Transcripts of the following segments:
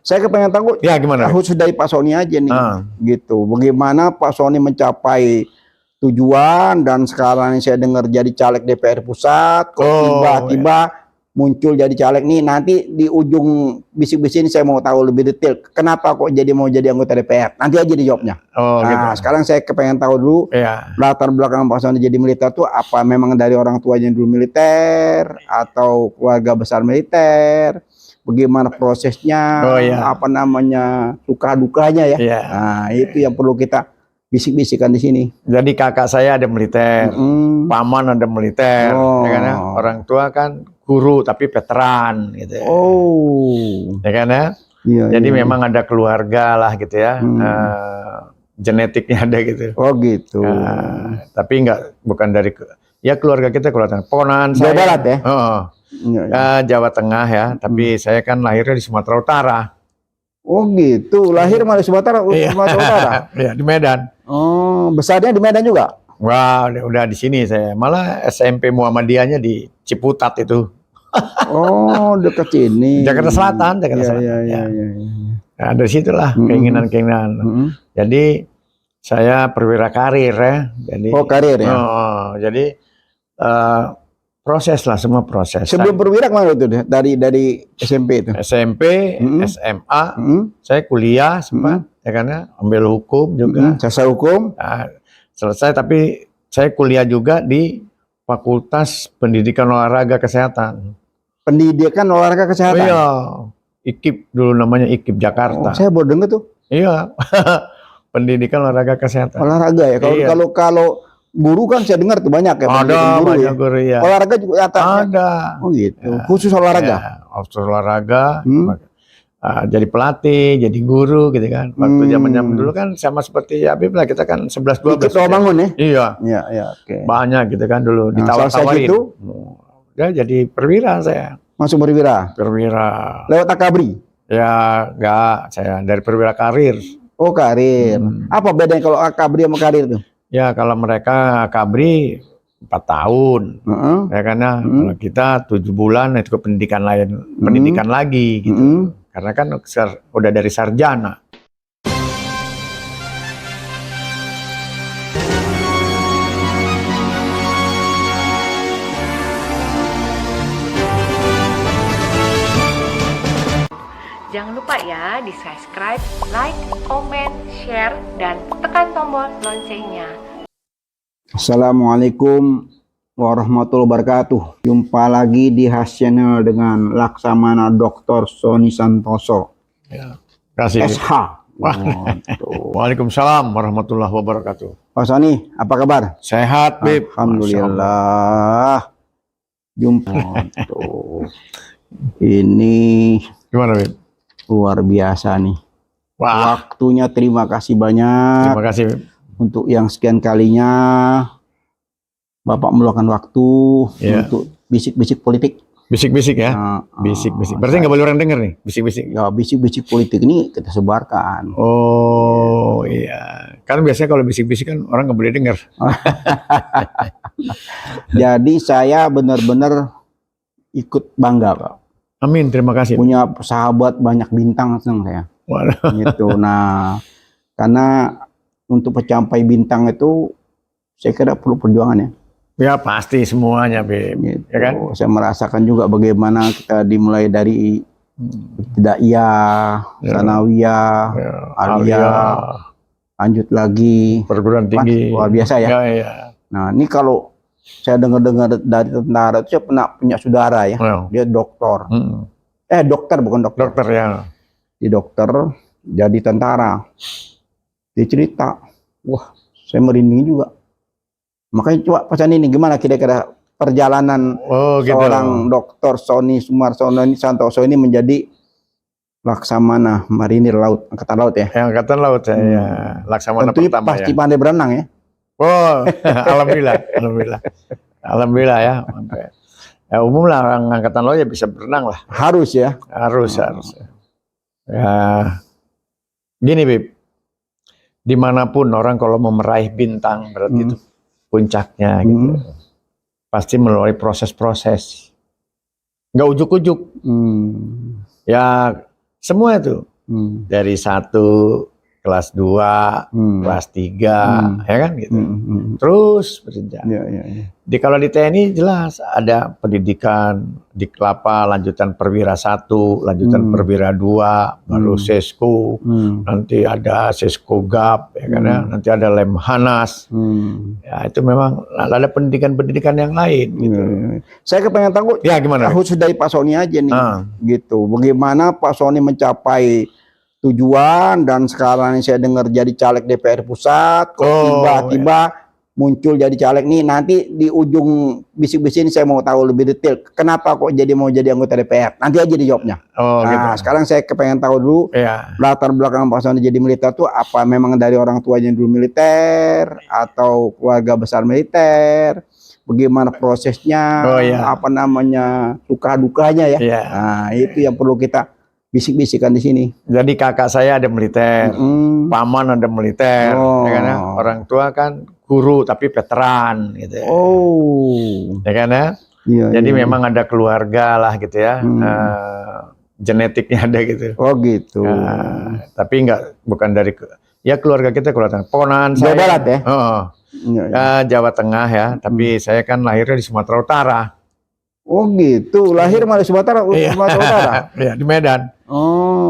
Saya kepengen tahu Ya gimana? khusus dari Pak Sony aja nih, gitu. Bagaimana Pak Sony mencapai tujuan dan sekarang saya dengar jadi caleg DPR pusat, kok tiba-tiba muncul jadi caleg nih. Nanti di ujung bisik-bisik ini saya mau tahu lebih detail kenapa kok jadi mau jadi anggota DPR. Nanti aja dijawabnya. Nah, gitu. Sekarang saya kepengen tahu dulu latar belakang Pak Sony jadi militer tuh apa, memang dari orang tuanya dulu militer atau keluarga besar militer? Bagaimana prosesnya, apa namanya, suka dukanya ya. Nah, itu yang perlu kita bisik-bisikan di sini. Jadi kakak saya ada militer, paman ada militer, ya kan ya? Orang tua kan guru tapi veteran gitu. Ya kan ya? Jadi memang ada keluarga lah gitu ya. Genetiknya ada gitu. Oh gitu. Tapi bukan dari keluarga kita, keluarga ponakan saya. Jawa Barat ya? Jawa Tengah ya, tapi saya kan lahirnya di Sumatera Utara. Oh gitu, lahir malah di Sumatera Utara? Iya, di Medan. Oh, besarnya di Medan juga? Wah, udah di sini saya. Malah SMP Muhammadiyahnya di Ciputat itu. Oh, dekat sini. Jakarta Selatan, Jakarta Selatan. Iya. Nah, dari situlah keinginan-keinginan. Jadi saya perwira karir ya. Jadi, karir ya? Jadi proses lah, semua proses. Sebelum perwira kemana itu? Dari SMP itu? SMP, SMA, saya kuliah sempat, ya karena ambil hukum juga. Jasa hukum? Nah, selesai, tapi saya kuliah juga di Fakultas Pendidikan Olahraga Kesehatan. Pendidikan Olahraga Kesehatan? Iya, IKIP dulu namanya, IKIP Jakarta. Saya baru dengar tuh. Iya, Pendidikan Olahraga Kesehatan. Olahraga ya? Kalau guru kan saya dengar tuh banyak ya. Ada banyak guru ya. Olahraga juga ada. Oh gitu. Khusus olahraga. Khusus olahraga. Jadi pelatih, jadi guru gitu kan. Waktu zaman dulu kan sama seperti Habib lah, kita kan 11-12. Kita bangun ya? Iya. Iya, oke. Banyak gitu kan dulu, ditawar-tawarin. Gitu, ya jadi perwira saya. Masuk perwira? Perwira. Lewat akabri? Ya enggak, saya dari perwira karir. Oh karir. Apa bedanya kalau akabri sama karir tuh? Ya kalau mereka kabri 4 tahun, ya karena kalau kita 7 bulan itu ke pendidikan lain, pendidikan lagi gitu. Karena kan udah dari sarjana. Jangan lupa ya di subscribe, like, comment, share, dan tekan tombol loncengnya. Assalamualaikum warahmatullahi wabarakatuh. Jumpa lagi di Has Channel dengan Laksamana Dr. Sony Santoso. Ya, kasih. SH. Waalaikumsalam warahmatullahi wabarakatuh. Pak Sony, apa kabar? Sehat, Bib. Alhamdulillah. Jumpa. Ini gimana, Bib? Luar biasa nih. Wah. Waktunya terima kasih banyak. Terima kasih, Bib. Untuk yang sekian kalinya Bapak meluangkan waktu untuk bisik-bisik politik. Bisik-bisik ya? Bisik-bisik. Berarti nggak boleh orang denger nih, bisik-bisik? Ya, bisik-bisik politik ini kita sebarkan. Oh iya. Kan biasanya kalau bisik-bisik kan orang nggak boleh denger. Jadi saya benar-benar ikut bangga, Pak. Amin, terima kasih. Punya sahabat banyak bintang, senang saya. Gitu. Nah, karena untuk mencapai bintang itu saya kira perlu perjuangan ya. Ya pasti semuanya, Beb. Gitu. Ya kan? Saya merasakan juga bagaimana kita dimulai dari ibtidaiyah, sanawiyah, aliyah, lanjut lagi perguruan tinggi. Luar biasa ya. Nah, ini kalau saya dengar-dengar dari tentara itu, saya pernah punya saudara ya. Dia dokter. Dokter bukan dokter. Dokter ya. Di dokter jadi tentara. Dia cerita, wah saya merinding juga. Makanya coba pesan ini gimana kira-kira perjalanan seorang Dr. Sony Sumarsono ini Santoso ini menjadi Laksamana Marinir Laut, Angkatan Laut ya? Angkatan Laut ya. Laksamana tentunya pertama pasti pandai berenang ya? Oh, alhamdulillah, alhamdulillah ya. Ya umum lah orang Angkatan Laut ya bisa berenang lah. Harus ya? Harus. Ya, gini Bib. Dimanapun orang kalau mau meraih bintang berarti itu puncaknya gitu. Pasti melalui proses-proses. Nggak ujuk-ujuk. Ya semua itu. Dari 1 kelas 2, kelas 3, ya kan gitu. Terus berjenjang. Di kalau di TNI jelas ada pendidikan di Kelapa, lanjutan perwira 1, lanjutan perwira 2, baru sesko, nanti ada sesko gap, ya kan ya, nanti ada lemhanas. Ya itu memang ada pendidikan-pendidikan yang lain gitu. Saya kepengen tahu ya gimana? Khusus dari Pak Sony aja nih, gitu. Bagaimana Pak Sony mencapai tujuan dan sekarang saya dengar jadi caleg DPR pusat, kok tiba-tiba muncul jadi caleg nih. Nanti di ujung bisik-bisik ini saya mau tahu lebih detail kenapa kok mau jadi anggota DPR. Nanti aja dijawabnya. Gitu. Sekarang saya kepengen tahu dulu latar belakang Pak Sony jadi militer tuh apa, memang dari orang tuanya dulu militer atau keluarga besar militer, bagaimana prosesnya, apa namanya, suka dukanya ya. Nah, itu yang perlu kita bisik-bisikan di sini. Jadi kakak saya ada militer, paman ada militer, ya kan ya? Orang tua kan guru tapi veteran gitu. Ya kan ya? Jadi memang ada keluarga lah gitu ya, genetiknya ada gitu. Gitu. Tapi bukan dari keluarga kita, keluarga ponakan saya. Jawa Barat ya? Jawa Tengah ya, tapi saya kan lahirnya di Sumatera Utara. Gitu, lahir malah Sumatera Utara. Iya, di Medan.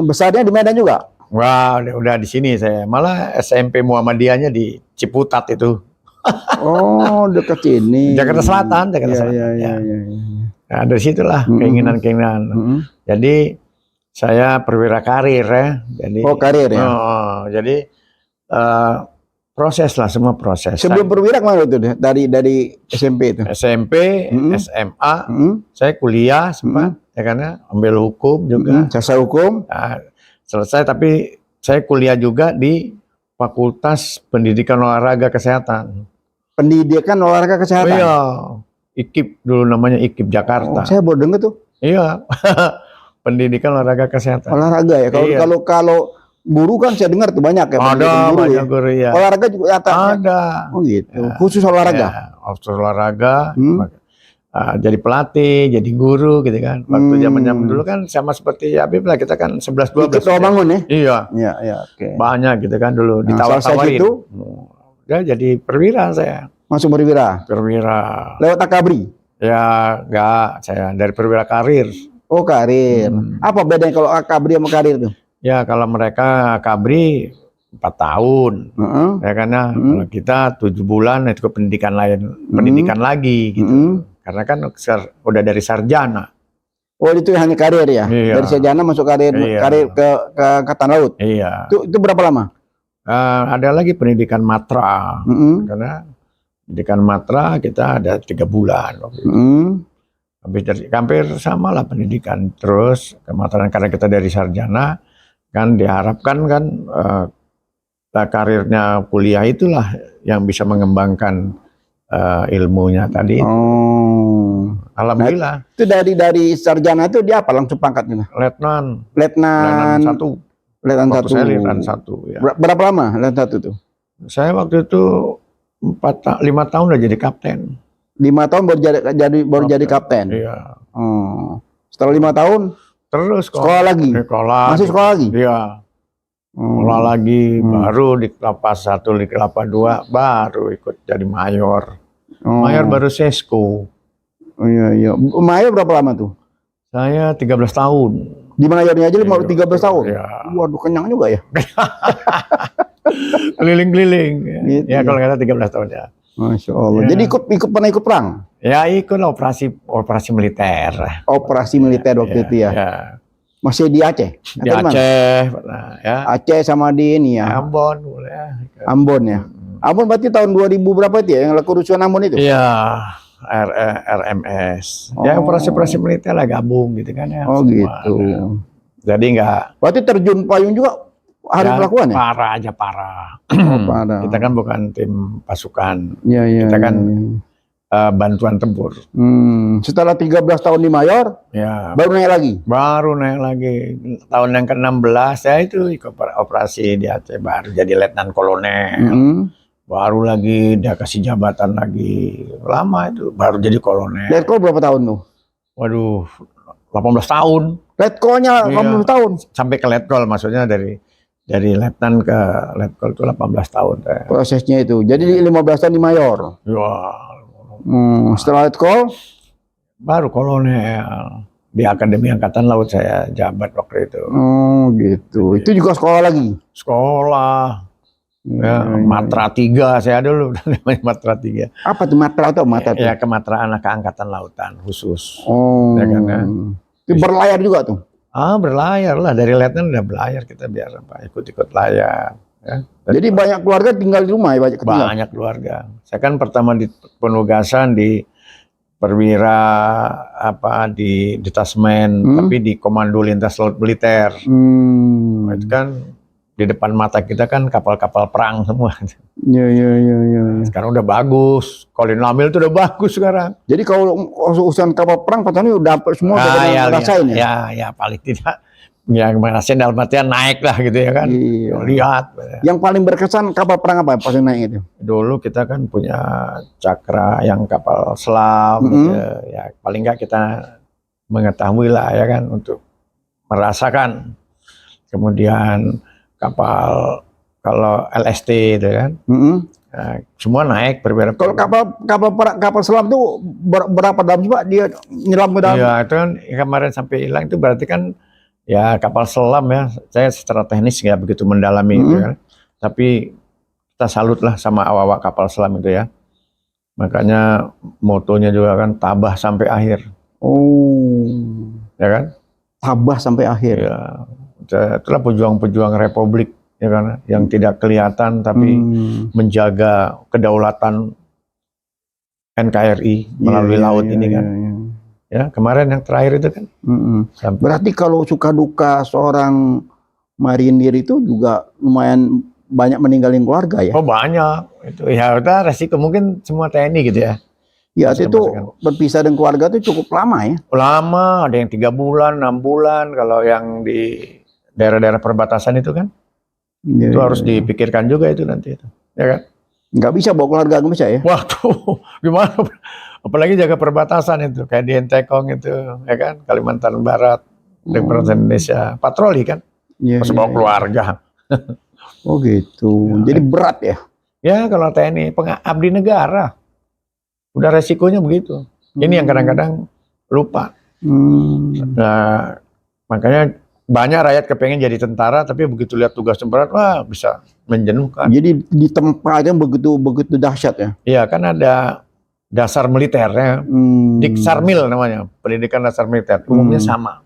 Besarnya di Medan juga? Wah, udah di sini saya. Malah SMP Muhammadiyahnya di Ciputat itu. Dekat sini. Jakarta Selatan, Jakarta Selatan. Nah, dari situlah keinginan-keinginan. Jadi saya perwira karir ya. Jadi, karir ya. Jadi proses lah, semua proses. Sebelum perwira kemana itu? Dari SMP itu? SMP, SMA, saya kuliah sempat, ya karena ambil hukum juga. Jasa hukum. Nah, selesai, tapi saya kuliah juga di Fakultas Pendidikan Olahraga Kesehatan. Pendidikan Olahraga Kesehatan? Iya, IKIP dulu namanya, IKIP Jakarta. Saya baru dengar tuh. Iya, Pendidikan Olahraga Kesehatan. Olahraga ya, kalau guru kan saya dengar tuh banyak ya. Ada banyak guru ya. Olahraga juga ada. Gitu. Khusus olahraga. Khusus olahraga. Jadi pelatih, jadi guru gitu kan. Waktu zaman dulu kan sama seperti Habib lah, kita kan 11-12. Ikut bangun ya? Iya. Oke. Banyak gitu kan dulu, ditawar-tawarin. Itu jadi perwira saya. Masuk perwira? Perwira. Lewat akabri? Ya enggak, saya dari perwira karir. Karir. Apa bedanya kalau akabri sama karir tuh? Ya kalau mereka kabri 4 tahun, ya karena kalau kita 7 bulan itu ke pendidikan lain, pendidikan lagi gitu. Karena kan udah dari sarjana. Itu hanya karir ya? Dari sarjana masuk karir ke Angkatan Laut? Iya. Itu berapa lama? Ada lagi pendidikan matra, karena pendidikan matra kita ada 3 bulan. Hampir sama lah pendidikan. Terus kemateran karena kita dari sarjana, kan diharapkan kan karirnya kuliah itulah yang bisa mengembangkan ilmunya tadi. Alhamdulillah. Nah, itu dari sarjana itu dia apa langsung pangkatnya? Letnan 1. Letnan 1. Saya letnan 1 ya. Berapa lama letnan 1 tuh? Saya waktu itu 5 tahun udah jadi kapten. 5 tahun baru jadi kapten. Iya. Setelah 5 tahun terus sekolah lagi. Masih sekolah lagi? Iya. Sekolah lagi, baru di Kelapa 1, di Kelapa 2 baru ikut jadi mayor. Mayor baru sesko. Iya. Mayor berapa lama tuh? Saya 13 tahun. Di mayornya aja 13 tahun? Iya. Waduh, kenyang juga ya. Keliling-keliling. Gitu, ya kalau kata 13 tahun ya. Masya Allah. Ya. Jadi pernah ikut perang? Ya ikut operasi militer. Operasi militer waktu itu ya? Ya. Masih di Aceh? Di Aceh pernah ya. Aceh sama di ini ya? Ambon boleh. Ambon ya? Ambon berarti tahun 2000 berapa itu ya? Yang kerusuhan Ambon itu? Iya. RMS. Ya operasi-operasi militer lah gabung gitu kan ya. Gitu. Ya. Jadi enggak. Berarti terjun payung juga harus melakukan ya? Parah. Parah. Kita kan bukan tim pasukan. Iya. Kita kan bantuan tempur. Setelah 13 tahun di mayor, ya baru naik lagi? Baru naik lagi. Tahun yang ke-16 ya itu ikut operasi di Aceh, baru jadi letnan kolonel. Baru lagi dia kasih jabatan lagi. Lama itu baru jadi kolonel. Letko berapa tahun tuh? Waduh, 18 tahun. Letkolnya 80 tahun. Sampai ke letkol, maksudnya dari letnan ke letkol itu 18 tahun. Prosesnya itu. Jadi 15 tahun di mayor. Ya. Setelah letkol baru kolonel. Di Akademi Angkatan Laut saya jabat waktu itu. Oh gitu. Itu juga sekolah lagi? Sekolah. Ya, Matra 3 saya dulu namanya Matra 3. Apa tuh Matra atau Matra? Ya, kematraan keangkatan lautan khusus. Oh. Ya kan, ya. Itu berlayar juga tuh? Berlayar lah, dari letnan udah berlayar kita biasa Pak, ikut-ikut layar. Ya. Jadi banyak keluarga tinggal di rumah ya? Banyak keluarga. Saya kan pertama di penugasan di perwira di detasmen, tapi di Komando Lintas Laut Militer. Itu kan di depan mata kita kan kapal-kapal perang semua. Iya. Sekarang udah bagus. Kolin Lamil itu udah bagus sekarang. Jadi kalau urusan kapal perang Petani udah semua udah ngerasain ya? Ya paling tidak. Ya ngerasain dalam artian naik lah gitu ya kan. Iya. Lihat. Yang paling berkesan kapal perang apa pas naik itu? Dulu kita kan punya Cakra yang kapal selam. Gitu. Ya paling nggak kita mengetahui lah ya kan untuk merasakan. Kemudian kapal kalau LST itu kan. Nah, semua naik berbeda. Kalau kapal selam tuh berapa dalam sih Pak dia nyelam ke dalam? Iya itu kan kemarin sampai hilang itu berarti kan ya kapal selam ya. Saya secara teknis nggak begitu mendalami itu kan. Tapi kita salut lah sama awak-awak kapal selam itu ya. Makanya motonya juga kan tabah sampai akhir. Oh. Ya kan? Tabah sampai akhir. Ya. Itulah pejuang-pejuang Republik ya kan, yang tidak kelihatan tapi menjaga kedaulatan NKRI melalui laut ini kan. Ya kemarin yang terakhir itu kan. Berarti kalau suka duka seorang marinir itu juga lumayan banyak meninggalin keluarga ya? Oh banyak itu ya udah resiko mungkin semua TNI gitu ya. Ya itu berpisah dengan keluarga itu cukup lama ya? Lama, ada yang 3 bulan, 6 bulan kalau yang di daerah-daerah perbatasan itu kan. Itu harus dipikirkan juga itu nanti itu, ya kan? Nggak bisa bawa keluarga, nggak bisa ya? Waduh, gimana? Apalagi jaga perbatasan itu, kayak di Entekong itu, ya kan? Kalimantan Barat, Republik Indonesia, patroli kan? Harus bawa keluarga. Oh gitu, jadi berat ya? Ya kalau TNI, pengabdi negara, udah resikonya begitu. Ini yang kadang-kadang lupa. Nah, makanya banyak rakyat kepengen jadi tentara, tapi begitu lihat tugas berat, wah bisa menjenuhkan. Jadi di tempatnya begitu dahsyat ya? Iya kan ada dasar militernya, Diksarmil namanya, pendidikan dasar militer, umumnya sama.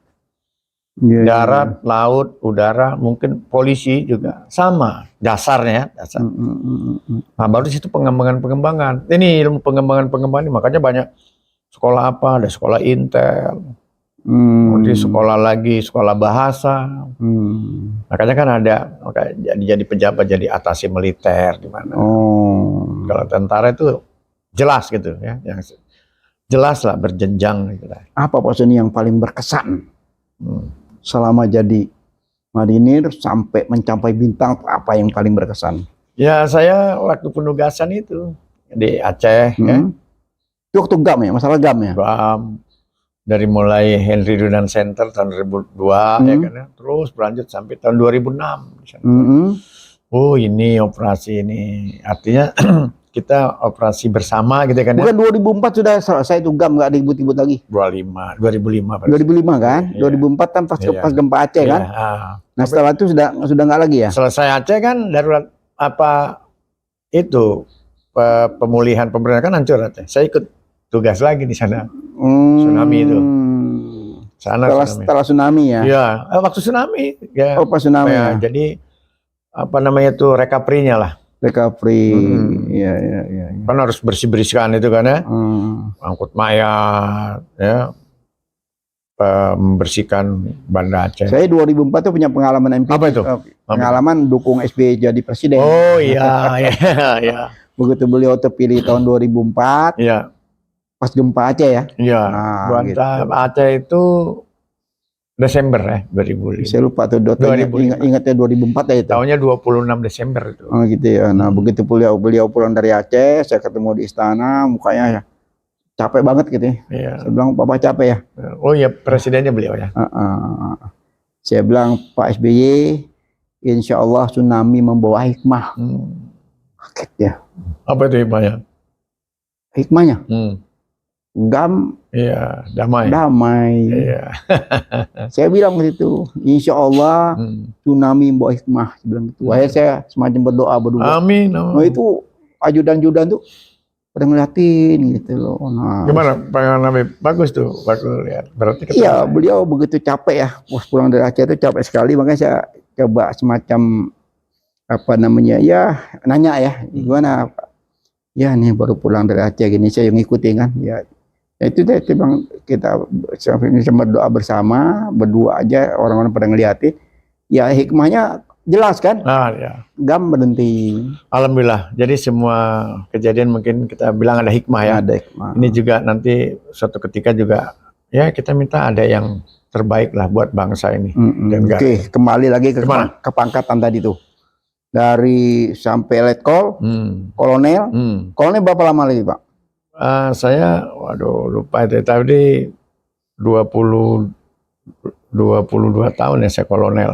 Darat, laut, udara, mungkin polisi juga sama dasarnya. Dasar. Nah baru di situ pengembangan. Ini ilmu pengembangan ini, makanya banyak sekolah apa, ada sekolah intel. Di sekolah lagi, sekolah bahasa. Makanya kan ada jadi pejabat, jadi atase militer di mana. Kalau tentara itu jelas gitu ya, yang jelas lah berjenjang gitu lah. Apa Pak Sony yang paling berkesan selama jadi marinir sampai mencapai bintang, apa yang paling berkesan? Ya saya waktu penugasan itu di Aceh ya. Itu waktu GAM ya, masalah GAM ya? GAM. Dari mulai Henry Dunant Center tahun 2002 ya kan ya, terus berlanjut sampai tahun 2006 di sana. Oh ini operasi ini artinya kita operasi bersama gitu kan. Bukan 2004 sudah selesai itu GAM, nggak ribut-ribut lagi? 2005 kan? Iya. 2004 kan pas gempa Aceh kan? Nah setelah itu sudah nggak lagi ya? Selesai Aceh kan darurat pemulihan pemerintahan kan hancur Aceh. Saya ikut tugas lagi di sana. Tsunami itu. Setelah tsunami ya? Iya, waktu tsunami. Ya. Oh, pas tsunami ya. Jadi recovery-nya lah. Recovery. Iya. Kan harus bersih-bersihkan itu kan ya. Angkut mayat, ya. Membersihkan Banda Aceh. Saya 2004 tuh punya pengalaman MPD. Apa itu? Pengalaman dukung SBY jadi presiden. Oh iya. Begitu beliau terpilih tahun 2004. Iya. Pas gempa Aceh ya? Iya, gempa Aceh itu Desember ya, 2005. Saya lupa tuh, ingatnya 2004 ya itu? Tahunnya 26 Desember itu. Oh gitu ya, nah begitu beliau pulang dari Aceh, saya ketemu di istana, mukanya capek banget gitu ya. Iya. Saya bilang Bapak capek ya. Oh iya, presidennya beliau ya. Saya bilang Pak SBY, insya Allah tsunami membawa hikmah. Kaget ya. Apa itu hikmahnya? Hikmahnya? Iya, damai. Iya. Saya bilang begitu, insya Allah tsunami membawa hikmah. Saya bilang gitu. Akhirnya saya semacam berdoa berdua. Amin. Nah itu ajudan-ajudan tuh pada ngeliatin gitu loh. Nah, gimana pengalaman Habib? Bagus tuh, bagus lihat. Berarti iya, beliau begitu capek ya. Pas pulang dari Aceh itu capek sekali, makanya saya coba semacam apa namanya ya, nanya ya, gimana Pak? Ya nih baru pulang dari Aceh gini, saya ngikutin kan. Ya itu deh, bang, kita berdoa bersama, berdua aja, orang-orang pada ngeliatin. Ya hikmahnya jelas kan? Ya. Gam berhenti. Alhamdulillah. Jadi semua kejadian mungkin kita bilang ada hikmah ya. Ada hikmah. Ini juga nanti suatu ketika juga ya kita minta ada yang terbaik lah buat bangsa ini. Oke, kembali lagi ke kepangkatan tadi tuh. Dari sampai letkol, kolonel. Kolonel berapa lama lagi Pak? Saya, waduh lupa itu. Tadi 22 tahun ya saya kolonel.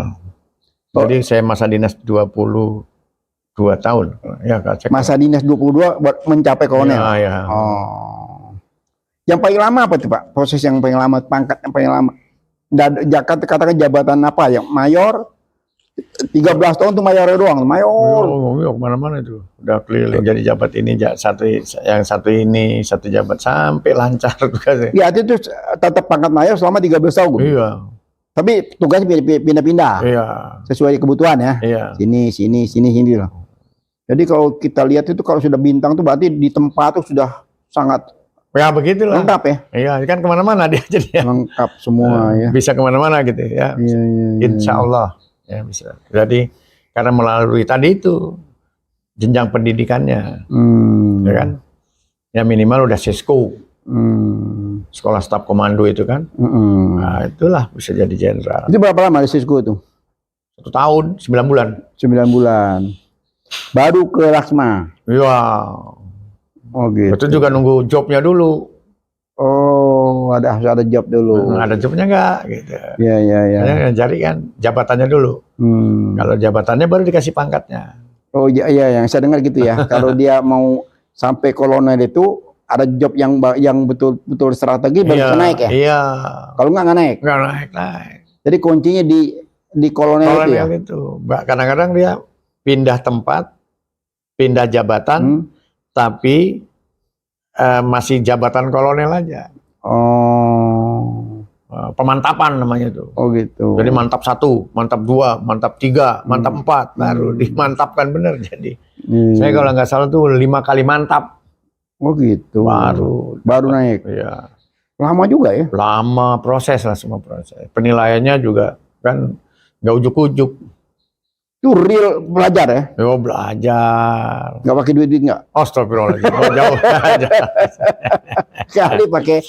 Jadi saya masa dinas 22 tahun. Ya, masa dinas 22 buat mencapai kolonel. Ya. Yang paling lama apa tuh Pak? Proses yang paling lama, pangkat yang paling lama. Katakan jabatan apa ya? Mayor. 13 tahun tuh mayornya doang, mayor. Kemana-mana itu. Udah keliling jadi jabat ini, satu ini, satu jabat sampai lancar tugasnya. Ya itu tetap pangkat mayor selama 13 tahun. Iya. Tapi tugasnya pindah-pindah. Iya. Sesuai kebutuhan ya. Iya. Sini lah. Jadi kalau kita lihat itu kalau sudah bintang tuh berarti di tempat tuh sudah sangat ya begitulah. Lengkap ya. Iya, kan kemana-mana dia jadi. Lengkap semua ya. Bisa kemana-mana gitu ya. Iya. Insya Allah. Ya bisa. Jadi karena melalui tadi itu jenjang pendidikannya, ya kan? Ya minimal udah Sisko, sekolah staf komando itu kan. Nah itulah bisa jadi jenderal. Itu berapa lama di Sisko itu? 1 tahun 9 bulan. 9 bulan. Baru ke Laksma. Iya. Oh gitu. Itu juga nunggu jobnya dulu. Oh, harus ada job dulu. Ada jobnya enggak gitu. Iya. Cari kan jabatannya dulu. Kalau jabatannya baru dikasih pangkatnya. Oh iya, yang saya dengar gitu ya. Kalau dia mau sampai kolonel itu ada job yang betul-betul strategi baru naik ya. Iya. Kalau nggak naik. Nggak naik. Jadi kuncinya di kolonel itu ya. Itu. Kadang-kadang dia pindah tempat, pindah jabatan, tapi masih jabatan kolonel aja. Pemantapan namanya itu. Oh gitu. Jadi mantap 1, mantap 2, mantap 3, mantap 4, baru dimantapkan bener. Jadi saya kalau nggak salah tuh 5 kali mantap. Oh gitu. Baru naik. Iya. Lama juga ya? Lama, proses lah, semua proses. Penilaiannya juga kan nggak ujuk-ujuk. Itu real belajar ya? Yo belajar. Nggak pakai duit nggak? Astagfirullahaladzim. Jauh aja. Kali pakai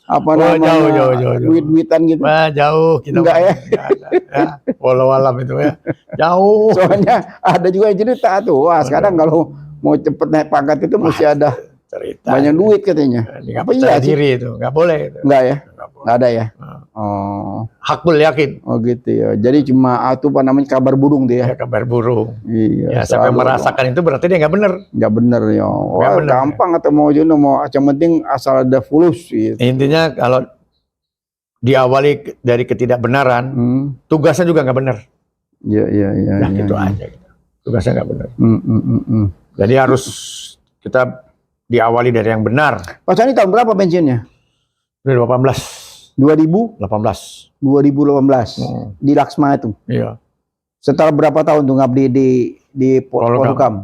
apa namanya? Jauh. Duit-duitan gitu. Jauh kita. Enggak ya? Walau alam itu ya. Jauh. Soalnya ada juga yang cerita tuh. Wah, sekarang kalau mau cepet naik pangkat itu mesti ada cerita. Banyak duit katanya. Nggak percaya diri itu. Nggak boleh. Itu. Nggak ya? Nggak ada ya? Oh. Hakul yakin. Oh gitu ya. Jadi cuma itu apa namanya kabar burung dia. Ya, kabar burung. Iya. Ya, sampai merasakan itu berarti dia nggak bener. Nggak bener ya. Wah, gampang atau mau yang penting asal ada fulus. Gitu. Intinya kalau diawali dari ketidakbenaran, tugasnya juga nggak bener. Iya. Nah, gitu aja. Gitu. Tugasnya nggak bener. Jadi harus kita diawali dari yang benar. Pak Sani tahun berapa pensiunnya? 2018. 2018. Di Laksma itu. Iya. Setelah berapa tahun tuh ngabdi di Polhukam?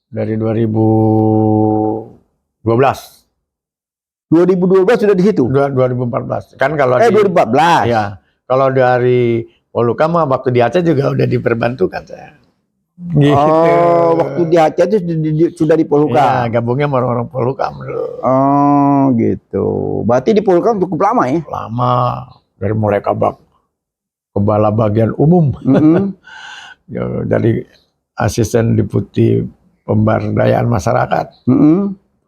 Dari 2012. 2012 sudah di situ. 2014. Kan kalau 2014. Iya. Kalau dari Polhukam waktu di Aceh juga udah diperbantukan saya. Gitu. Oh, waktu di Aceh itu sudah di Polhukam. Ya, gabungnya sama orang-orang Polhukam dulu. Oh, gitu. Berarti di Polhukam cukup lama ya? Lama. Dari mulai kepala bagian umum. Dari asisten deputi pemberdayaan masyarakat.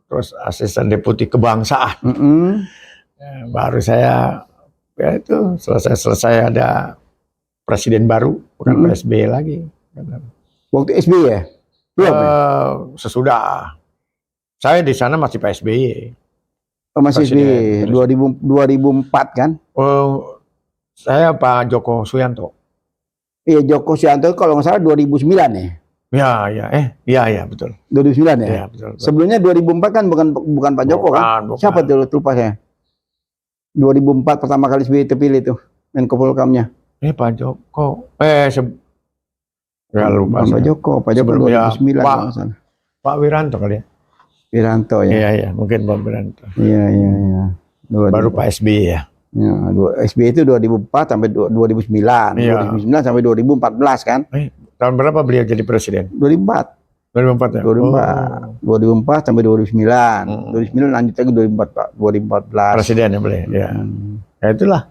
terus asisten deputi kebangsaan. Baru saya ya itu selesai ada presiden baru, bukan PSBY lagi. Waktu SBY ya? Belum ya? Sesudah. Saya di sana masih PSBY. Masih SBY 2004 kan? Saya Pak Joko Suyanto. Iya, Joko Suyanto kalau nggak salah 2009 ya? Iya, betul. 2009 ya? Iya, betul. Sebelumnya 2004 kan bukan Pak Joko kan? Bukan. Siapa tuh lupa saya? 2004 pertama kali SBY terpilih tuh Menko Polhukamnya. Pak Joko. Nggak lupa. Pak Joko 2009 kalau nggak salah. Pak Wiranto kali ya. Wiranto ya. Iya, mungkin Pak Wiranto. Iya. Baru Pak SBY ya. Ya, SBY itu 2004 sampai 2009. Iya. 2009 sampai 2014 kan? Tahun berapa beliau jadi presiden? 2004. 2004 ya? 2004 sampai 2009. 2009 lanjut lagi 2014. Presiden ya beliau. Ya. Ya itulah.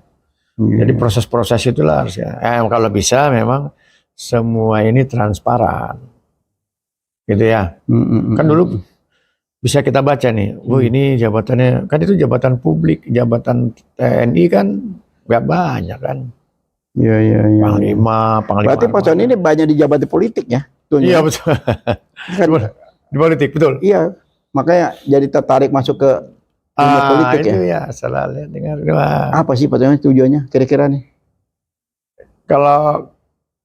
Jadi proses-proses itulah harusnya. Kalau bisa memang semua ini transparan. Gitu ya. Kan dulu bisa kita baca nih, ini jabatannya, kan itu jabatan publik, jabatan TNI kan nggak banyak kan. Iya. Panglima. Berarti Pak Soni ini banyak di jabatan politik ya? Iya betul. Kan, di politik betul. Iya, makanya jadi tertarik masuk ke dunia politik itu ya. Salah lihat dengar. Apa sih Pak Soni tujuannya kira-kira nih? Kalau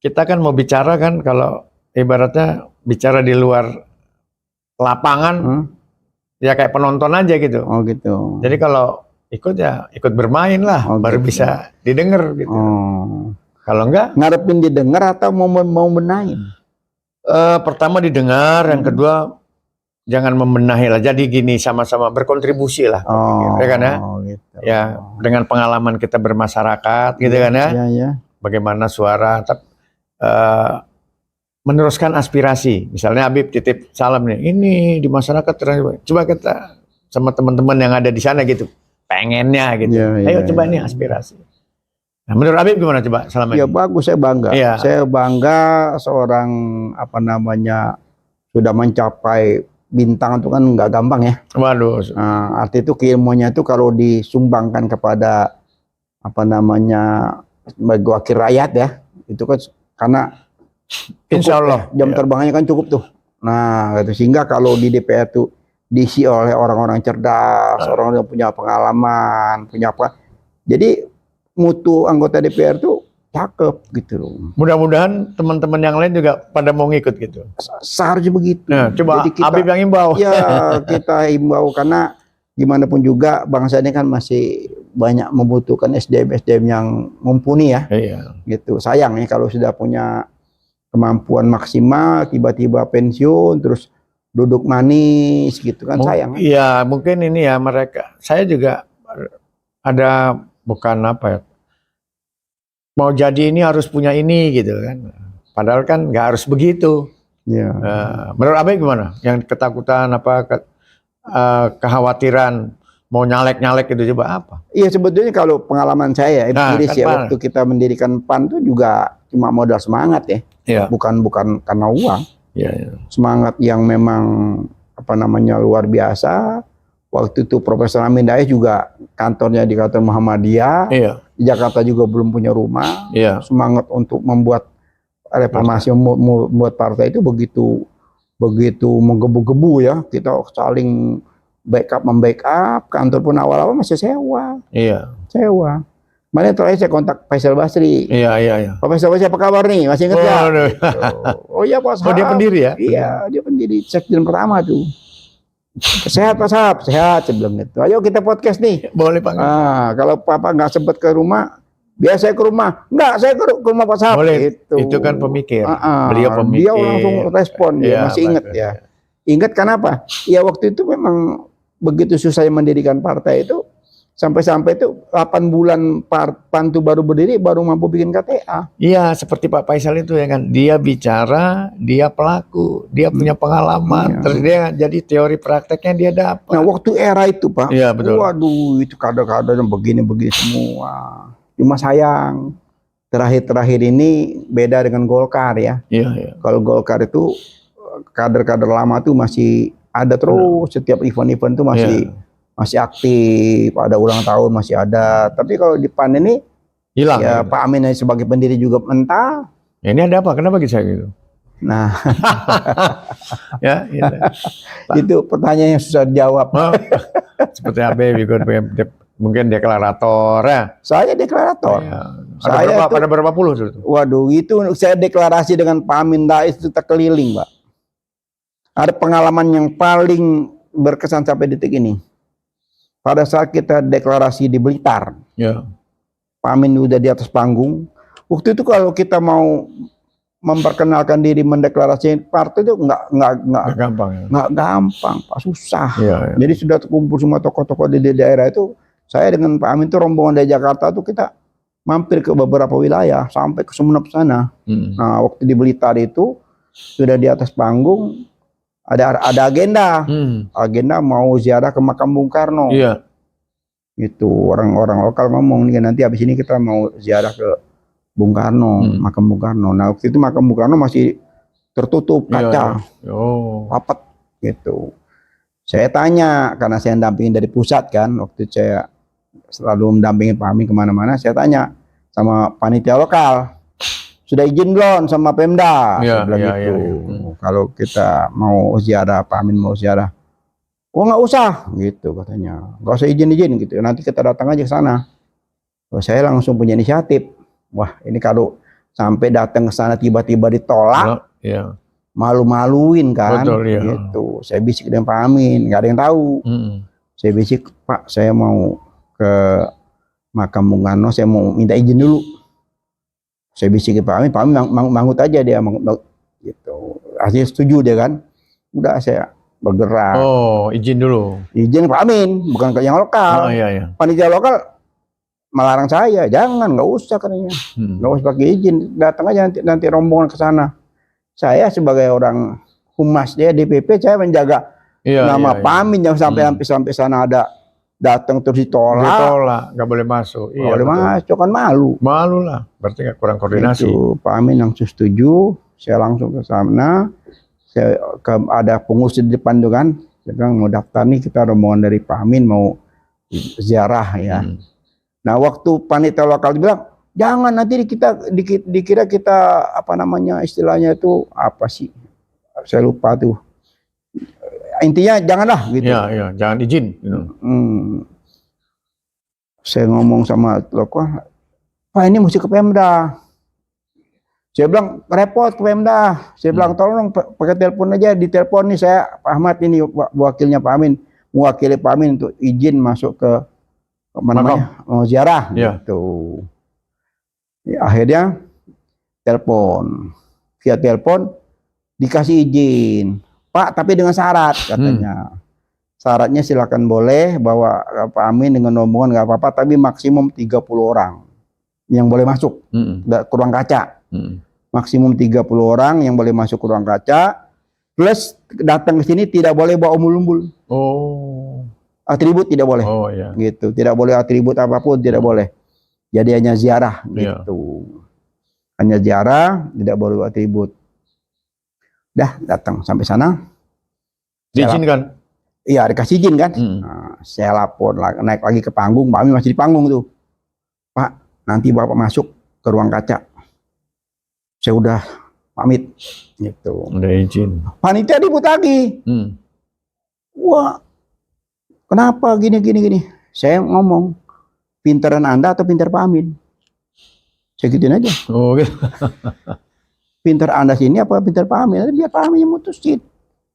kita kan mau bicara kan, kalau ibaratnya bicara di luar lapangan, ya kayak penonton aja gitu. Oh gitu. Jadi kalau ikut ya ikut bermain lah, baru gitu. bisa didengar gitu. Kalau enggak ngarepin didengar atau mau benahin? Pertama didengar, yang kedua jangan membenahi lah. Jadi gini, sama-sama berkontribusi lah. Ya kan ya? Gitu. Ya dengan pengalaman kita bermasyarakat gitu kan ya. Iya. Bagaimana suara meneruskan aspirasi. Misalnya Habib titip salam nih, ini di masyarakat coba kita sama teman-teman yang ada di sana gitu, pengennya gitu. Ayo coba ini aspirasi. Nah, menurut Habib gimana coba salamnya? Ya bagus, saya bangga. Iya. Saya bangga seorang sudah mencapai bintang itu kan nggak gampang ya. Waduh. Nah, arti itu keilmuannya itu kalau disumbangkan kepada bagi wakil rakyat ya, itu kan karena Insya Allah jam terbangnya kan cukup tuh. Nah, gitu. Sehingga kalau di DPR tuh diisi oleh orang-orang cerdas, orang yang punya pengalaman, punya apa. Jadi mutu anggota DPR tuh cakep gitu loh. Mudah-mudahan teman-teman yang lain juga pada mau ngikut gitu. Seharusnya begitu. Nah, coba jadi Habib yang imbau. Ya, kita imbau karena gimana pun juga bangsa ini kan masih banyak membutuhkan SDM yang mumpuni ya. Iya. Gitu. Sayang ya kalau sudah punya kemampuan maksimal tiba-tiba pensiun terus duduk manis gitu kan, sayang. Iya, mungkin ini ya mereka. Saya juga ada bukan apa ya. Mau jadi ini harus punya ini gitu kan. Padahal kan nggak harus begitu. Iya. Menurut Abang gimana? Yang ketakutan kekhawatiran mau nyalek itu coba apa? Iya, sebetulnya kalau pengalaman saya empiris ya, waktu kita mendirikan PAN itu juga cuma modal semangat ya. Iya. Bukan karena uang. Iya. Semangat yang memang luar biasa. Waktu itu Profesor Amin Rais juga kantornya di kantor Muhammadiyah. Iya. Di Jakarta juga belum punya rumah. Iya. Semangat untuk membuat reformasi, membuat partai itu begitu menggebu-gebu ya. Kita saling membackup. Kantor pun awal-awal masih sewa. Iya. Sewa. Makanya terakhir saya kontak Faisal Basri. Iya. Pak Faisal Basri apa kabar nih? Masih ingat nggak? Oh iya Pak Sahab. Oh dia pendiri ya? Iya, dia pendiri sekjen pertama tuh. Sehat Pak Sahab, sehat sebelum itu. Ayo kita podcast nih. Boleh Pak. Kalau Papa nggak sempat ke rumah, biasa saya ke rumah. Enggak, saya ke rumah Pak Sahab. Boleh. Itu kan pemikir. Beliau pemikir. Dia langsung respon, dia masih ingat ya. Ingat kenapa? Ya waktu itu memang begitu susah mendirikan partai itu. Sampai-sampai itu 8 bulan PAN itu baru berdiri, baru mampu bikin KTA. Iya, seperti Pak Faisal itu ya kan. Dia bicara, dia pelaku, dia punya pengalaman. Terus dia jadi teori prakteknya dia dapat. Nah, waktu era itu Pak, iya, betul. Waduh, itu kader-kader yang begini-begini semua. Cuma sayang, terakhir-terakhir ini beda dengan Golkar ya. Iya. Kalau Golkar itu kader-kader lama tuh masih ada terus setiap event-event itu masih aktif, ada ulang tahun masih ada. Tapi kalau di PAN ini hilang. Ya Pak Amin sebagai pendiri juga mental. Ya, ini ada apa? Kenapa bisa gitu? Nah, ya, gitu. Itu pertanyaan yang susah dijawab. Seperti AB mungkin deklarator ya. Saya deklarator. Ya. Ada berapa puluh dulu? Waduh, itu saya deklarasi dengan Pak Amin Rais itu terkeliling, Pak. Ada pengalaman yang paling berkesan sampai detik ini. Pada saat kita deklarasi di Blitar, ya. Pak Amin udah di atas panggung. Waktu itu kalau kita mau memperkenalkan diri mendeklarasikan partai itu nggak gampang, ya? Nggak gampang, Pak, susah. Ya. Jadi sudah terkumpul semua tokoh-tokoh di daerah itu. Saya dengan Pak Amin itu rombongan dari Jakarta tuh kita mampir ke beberapa wilayah sampai ke Sumeneb sana. Nah, waktu di Blitar itu sudah di atas panggung ada agenda. Agenda mau ziarah ke makam Bung Karno. Iya. Itu orang-orang lokal ngomong nih, nanti habis ini kita mau ziarah ke Bung Karno, makam Bung Karno. Nah, waktu itu makam Bung Karno masih tertutup kaca, rapat gitu. Saya tanya, karena saya dampingin dari pusat kan, waktu saya selalu mendampingi Pak Amin kemana-mana, saya tanya sama panitia lokal, sudah izin belum sama Pemda? Saya bilang gitu. Kalau kita mau ziarah, Pak Amin mau ziarah, oh nggak usah, gitu katanya, nggak usah izin gitu. Nanti kita datang aja ke sana. Saya langsung punya inisiatif. Wah, ini kalau sampai datang ke sana tiba-tiba ditolak, malu-maluin kan, gitu. Saya bisik dengan Pak Amin, nggak ada yang tahu. Saya bisik, Pak, saya mau ke makam Bung Karno, saya mau minta izin dulu. Saya bisik ke Pak Amin mangut aja dia, gitu. Akhirnya setuju dia kan. Udah saya bergerak. Oh, izin dulu. Izin Pak Amin, bukan ke yang lokal. Panitia lokal melarang saya, jangan, nggak usah katanya, nggak usah pakai izin, datang aja nanti rombongan ke sana. Saya sebagai orang humas dia DPP, saya menjaga nama Pak Amin, jangan sampai sana ada datang terus ditolak, nggak boleh masuk. Nggak boleh masuk, kan malu lah, berarti nggak kurang koordinasi. Itu Pak Amin langsung setuju, saya langsung ke sana. Ada pengurus di depan tuh kan, saya bilang mau daftar nih, kita rombongan dari Pak Amin mau ziarah ya. Nah, waktu panitia lokal bilang jangan, nanti dikira kita apa namanya istilahnya itu apa sih, saya lupa tuh, intinya janganlah gitu. Iya, jangan izin. Saya ngomong sama lokal, Pak ini mesti ke Pemda. Saya bilang repot ke Pemda. Saya bilang tolong pakai telepon aja, ditelepon nih saya Pak Ahmad ini wakilnya Pak Amin, mewakili Pak Amin untuk izin masuk ke mana namanya mau ziarah gitu. Ya, akhirnya via telepon dikasih izin, Pak, tapi dengan syarat katanya. Syaratnya silakan boleh bawa Pak Amin dengan rombongan nggak apa-apa, tapi maksimum 30 orang yang boleh masuk ke ruang kaca. Maksimum 30 orang yang boleh masuk ke ruang kaca, plus datang ke sini tidak boleh bawa umbul-umbul. Atribut tidak boleh. Gitu. Tidak boleh atribut apapun, tidak boleh. Jadi hanya ziarah gitu. Hanya ziarah, tidak boleh atribut. Dah datang sampai sana. Diizinkan? Iya, dikasih izin kan. Nah, saya lapor naik lagi ke panggung, Pak Amin masih di panggung tuh. Pak, nanti Bapak masuk ke ruang kaca. Saya udah pamit gitu. Udah izin. Panitia ribut lagi. Wah, kenapa gini? Saya ngomong, pintaran Anda atau pintar Pak Amin? Saya gituin aja. Pintar Anda sini apa pintar Pak Amin? Nanti biar Pak Amin yang mutusin.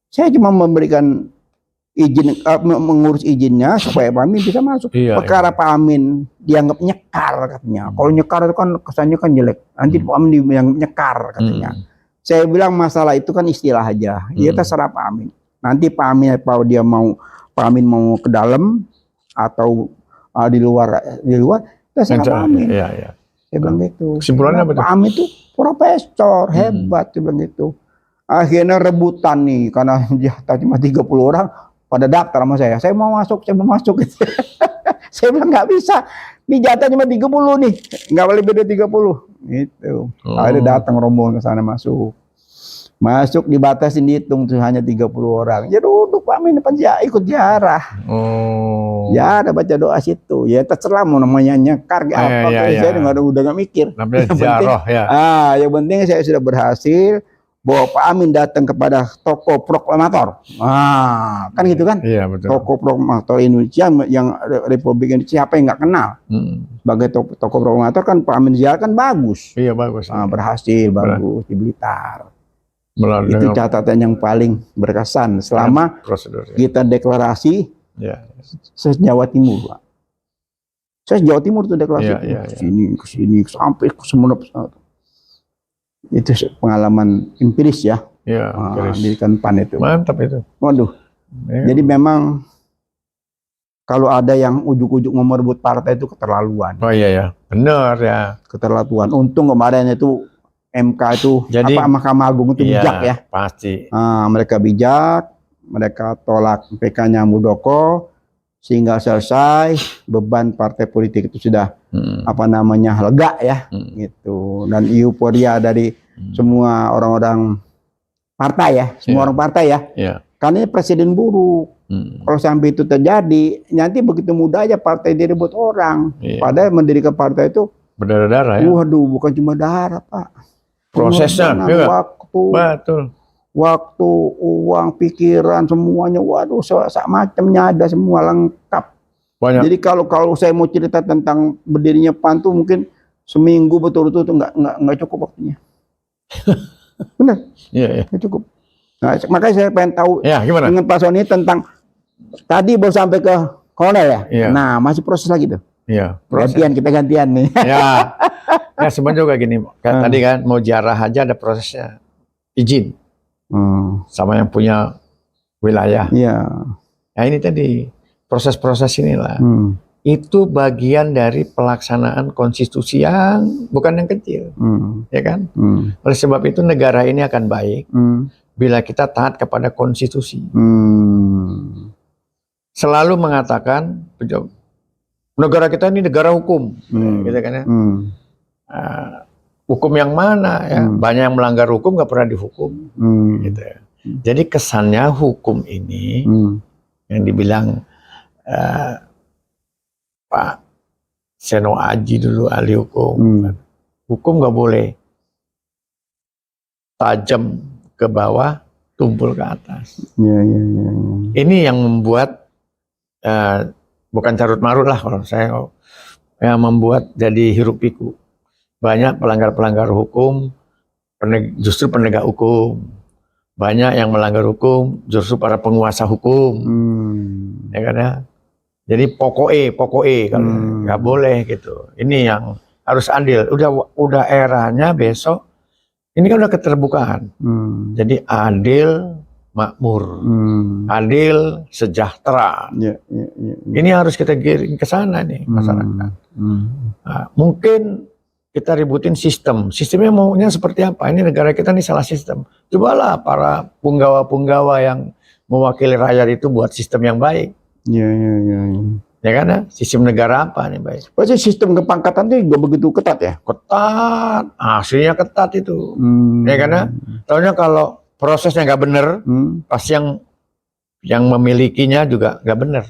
Saya cuma memberikan izin, mengurus izinnya supaya Pak Amin bisa masuk. Perkara Pak Amin dianggap nyekar katanya. Kalau nyekar itu kan kesannya kan jelek. Nanti Pak Amin dianggap nyekar katanya. Saya bilang masalah itu kan istilah aja. Ya terserah Pak Amin. Nanti Pak Amin Pak Amin mau ke dalam atau di luar terserah Pak Amin. Saya bilang gitu. Kesimpulannya apa? Pak Amin itu profesor hebat, dia bilang gitu. Akhirnya rebutan nih karena jatah cuma 30 orang pada daftar sama saya. Saya mau masuk gitu. Saya bilang nggak bisa. Ini jatah cuma 30 nih. Nggak boleh beda 30 gitu. Akhirnya datang rombongan ke sana masuk. Masuk dibatasin dihitung tuh hanya 30 orang. Ya duduk Pak Amin ikut ziarah. Ya ada baca doa situ. Ya terserah mau namanya nyekar apa. Saya udah nggak mikir. Namanya ziarah ya. Yang penting saya sudah berhasil bahwa Pak Amin datang kepada tokoh proklamator. Kan gitu kan? Iya, betul. Tokoh proklamator Indonesia yang Republik Indonesia, siapa yang nggak kenal? Sebagai tokoh proklamator kan Pak Amin ziarah kan bagus. Iya, bagus. Berhasil, bagus di Blitar. Itu catatan yang paling berkesan selama prosedur, kita deklarasi se-Jawa Timur, Pak. Se-Jawa Timur itu deklarasi ke sini sampai ke Sumeneb. Itu pengalaman empiris ya. Pendidikan PAN itu. Mantap itu. Waduh. Jadi memang kalau ada yang ujuk-ujuk mau merebut partai itu keterlaluan. Oh iya ya, benar ya. Keterlaluan. Untung kemarin itu MK itu, jadi, Mahkamah Agung itu bijak ya. Pasti. Mereka bijak, mereka tolak PK-nya Muldoko, sehingga selesai beban partai politik itu sudah lega ya, gitu. Dan euforia dari semua orang-orang partai ya, semua orang partai ya. Karena ini presiden buruk. Kalau sampai itu terjadi, nanti begitu mudah aja partai direbut orang. Padahal mendirikan partai itu berdarah-darah ya. Waduh, bukan cuma darah, Pak. Prosesnya, waktu, uang, pikiran, semuanya, waduh, macamnya ada semua lengkap. Banyak. Jadi kalau saya mau cerita tentang berdirinya PAN tuh mungkin seminggu betul-betul tuh nggak cukup waktunya. Benar? Iya. Nggak cukup. Nah, makanya saya pengen tahu dengan Pak Sony tentang tadi baru sampai ke kolonel ya. Iya. Nah, masih proses lagi tuh. Iya. Kita gantian nih. Ya. Nah, sebenarnya juga gini, tadi kan mau ziarah aja ada prosesnya, izin sama yang punya wilayah. Iya. Nah ini tadi proses-proses inilah, itu bagian dari pelaksanaan konstitusi yang bukan yang kecil, ya kan? Oleh sebab itu negara ini akan baik bila kita taat kepada konstitusi. Selalu mengatakan negara kita ini negara hukum, gitu kan ya. Hukum yang mana ya? Banyak yang melanggar hukum nggak pernah dihukum, gitu ya. Jadi kesannya hukum ini yang dibilang Pak Seno Aji dulu ahli hukum, hukum nggak boleh tajam ke bawah, tumpul ke atas. Ini yang membuat bukan carut marut lah kalau saya, yang membuat jadi hiruk pikuk. Banyak pelanggar-pelanggar hukum, justru penegak hukum. Banyak yang melanggar hukum, justru para penguasa hukum. Ya kan ya? Jadi pokoknya kalau nggak boleh gitu. Ini yang harus adil. Udah eranya besok. Ini kan udah keterbukaan. Jadi adil, makmur, adil, sejahtera. Ini harus kita giring ke sana nih masyarakat. Nah, mungkin kita ributin sistemnya maunya seperti apa? Ini negara kita nih salah sistem. Cobalah para punggawa-punggawa yang mewakili rakyat itu buat sistem yang baik. Ya kan ya? Sistem negara apa nih baik? Pasti sistem kepangkatan itu juga begitu ketat ya? Ketat, aslinya ketat itu. Ya kan ya? Soalnya kalau prosesnya nggak bener, pasti yang memilikinya juga nggak bener.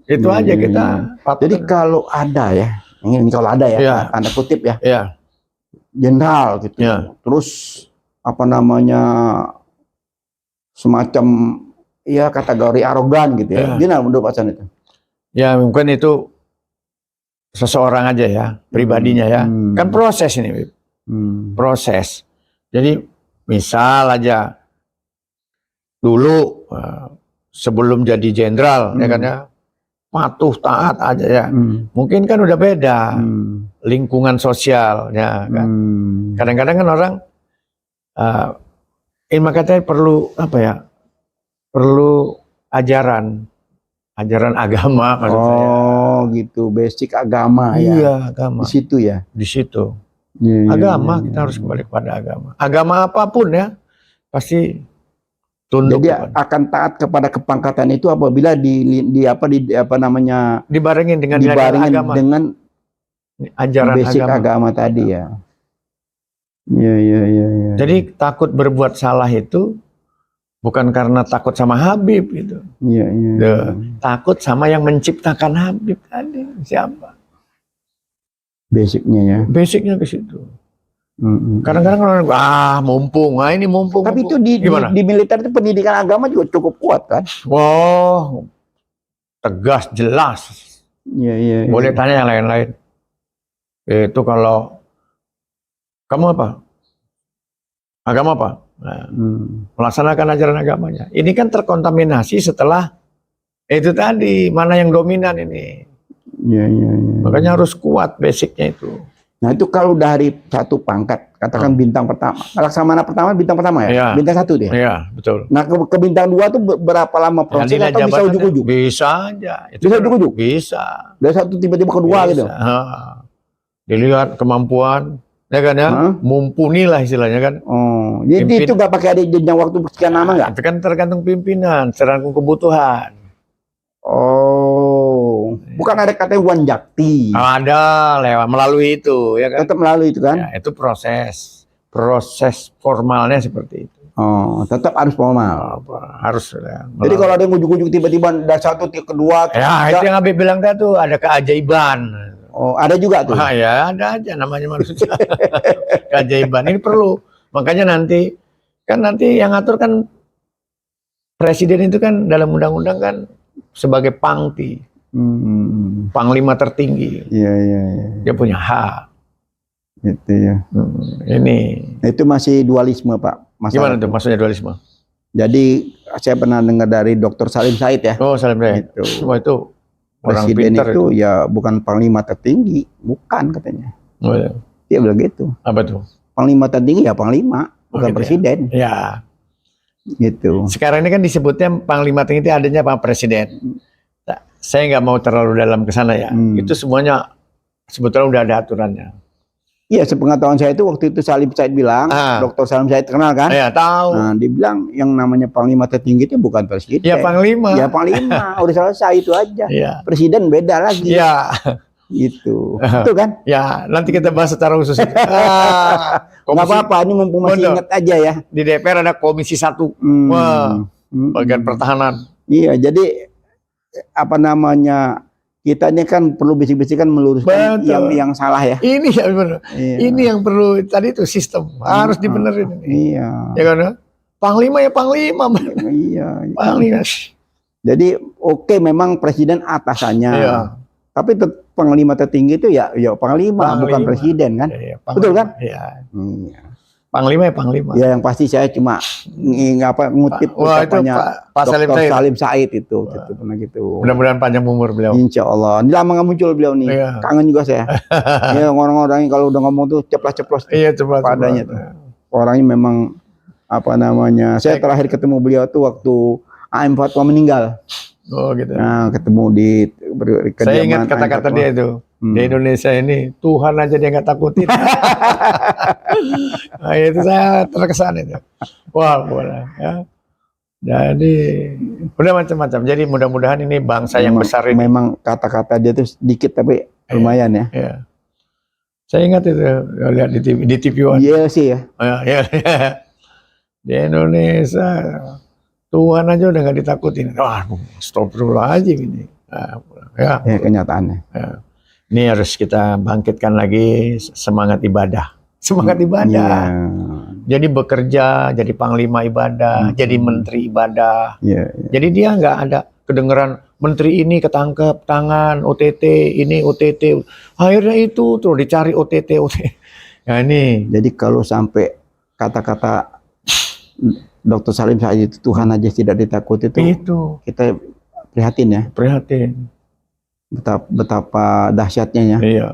Itu aja kita. Jadi kalau ada ya, ini kalau ada ya, tanda kutip ya, jenderal gitu, terus apa namanya semacam ya kategori arogan gitu ya, gimana menurut Pak San itu? Ya mungkin itu seseorang aja ya, pribadinya ya, kan proses ini, proses. Jadi misal aja dulu sebelum jadi jenderal, ya kan ya, patuh taat aja ya. Mungkin kan udah beda lingkungan sosialnya kan. Kadang-kadang kan orang makanya perlu apa ya? Perlu ajaran agama maksud saya. Oh, gitu, basic agama ya. Iya, agama. Di situ ya. Di situ. Agama kita harus kembali kepada agama. Agama apapun ya, pasti tunduk. Jadi akan taat kepada kepangkatan itu apabila dibarengin dengan agama, dengan ajaran basic agama tadi ya. Iya. Jadi takut berbuat salah itu Bukan karena takut sama Habib gitu. Iya. Takut sama yang menciptakan Habib tadi. Siapa? Basicnya ya. Basicnya ke situ. Kadang-kadang orang mumpung, ini mumpung. Tapi mumpung. itu di militer itu pendidikan agama juga cukup kuat kan? Wow, tegas, jelas. Iya. Boleh tanya yang lain-lain. Itu kalau kamu apa? Agama apa? Nah, melaksanakan ajaran agamanya. Ini kan terkontaminasi setelah itu tadi, mana yang dominan ini. Iya. Makanya harus kuat basicnya itu. Nah itu kalau dari satu pangkat, katakan bintang pertama, Laksamana pertama bintang pertama ya? Iya. Bintang 1 dia? Iya, betul. Nah ke bintang 2 tuh berapa lama proses atau bisa ujuk-ujuk? Bisa aja. Bisa ujuk-ujuk? Bisa. Dari 1 tiba-tiba ke 2 gitu? Dilihat kemampuan. Ya kan ya, mumpuni lah istilahnya kan. Oh, jadi itu gak pakai ada jenjang waktu sekian lama nggak? Itu kan tergantung pimpinan, tergantung kebutuhan. Oh, bukan ada katanya Wanjakti. Ada lewat melalui itu, ya kan? Tetap melalui itu kan? Ya, itu proses formalnya seperti itu. Oh, tetap harus formal. Harus. Ya, jadi kalau ada yang ujuk-ujuk tiba-tiba dari 1 ke 2, ya itu yang Habib bilang tadi tuh ada keajaiban. Oh, ada juga tuh. Ya, ada aja namanya manusia. Keajaiban ini perlu. Makanya nanti yang ngatur kan presiden itu kan dalam undang-undang kan sebagai pangti. Panglima tertinggi. Iya. Dia punya hak. Gitu ya. Ini. Itu masih dualisme, Pak. Gimana tuh maksudnya dualisme? Jadi saya pernah dengar dari Dr. Salim Said ya. Oh, Salim Said. Semua itu Presiden itu ya bukan panglima tertinggi, bukan katanya. Oh, ya. Dia bilang gitu. Apa tuh? Panglima tertinggi ya panglima, bukan presiden. Ya. Gitu. Sekarang ini kan disebutnya panglima tertinggi adanya Pak Presiden. Nah, saya nggak mau terlalu dalam ke sana ya. Itu semuanya sebetulnya udah ada aturannya. Iya, sepengetahuan saya itu waktu itu Salim Said bilang, Dr. Salim Said kenal kan? Iya, tahu. Nah, dia bilang yang namanya panglima tertinggi itu bukan presiden. Ya panglima. Ya panglima, udah selesai itu aja. Ya. Presiden beda lagi. Ya. Gitu. Itu kan? Ya, nanti kita bahas secara khusus. Nggak apa-apa, ini mumpung masih ingat aja ya. Di DPR ada Komisi 1. Wah, bagian pertahanan. Iya, jadi apa namanya? Kita ini kan perlu bisik-bisikan meluruskan yang salah ya. Ini yang benar. Iya. Ini yang perlu tadi itu sistem harus dibenerin. Iya. Ya kan? Panglima ya panglima. Iya. Panglima. Jadi oke, memang presiden atasannya. Iya. Tapi panglima tertinggi itu ya panglima, bukan presiden kan? Iya, betul kan? Iya. Panglima ya panglima. Ya yang pasti saya cuma ngutip ucapannya Dr. Salim Said itu pernah gitu. Mudah-mudahan panjang umur beliau. Insya Allah. Ini lama nggak muncul beliau nih. Iya. Kangen juga saya. Ya orang-orang kalau udah ngomong tuh ceplos-ceplos. Iya ceplos. Padanya tuh. Orangnya memang apa namanya? Saya terakhir ketemu beliau tuh waktu AM Fatwa meninggal. Oh gitu. Nah ketemu di kediaman. Saya ingat kata-kata dia itu. Di Indonesia ini Tuhan aja dia nggak takutin. Nah, itu saya terkesan itu. Wah, boleh ya. Jadi udah macam-macam. Jadi mudah-mudahan ini bangsa yang besar ini. Memang kata-kata dia tuh sedikit tapi lumayan ya. Iya. Saya ingat itu lihat di TV One. Iya sih ya. Ya. Di Indonesia Tuhan aja udah nggak ditakutin. Wah, stop dulu aja ini. Nah, ya kenyataannya. Ya. Ini harus kita bangkitkan lagi semangat ibadah. Semangat ibadah. Jadi bekerja, jadi panglima ibadah, jadi menteri ibadah. Jadi dia nggak ada kedengeran menteri ini ketangkep tangan OTT, ini OTT. Akhirnya itu terus dicari OTT. Nah ini. Jadi kalau sampai kata-kata Dr. Salim Said itu Tuhan aja tidak ditakuti itu kita prihatin ya. Prihatin. Betapa dahsyatnya ya. Iya.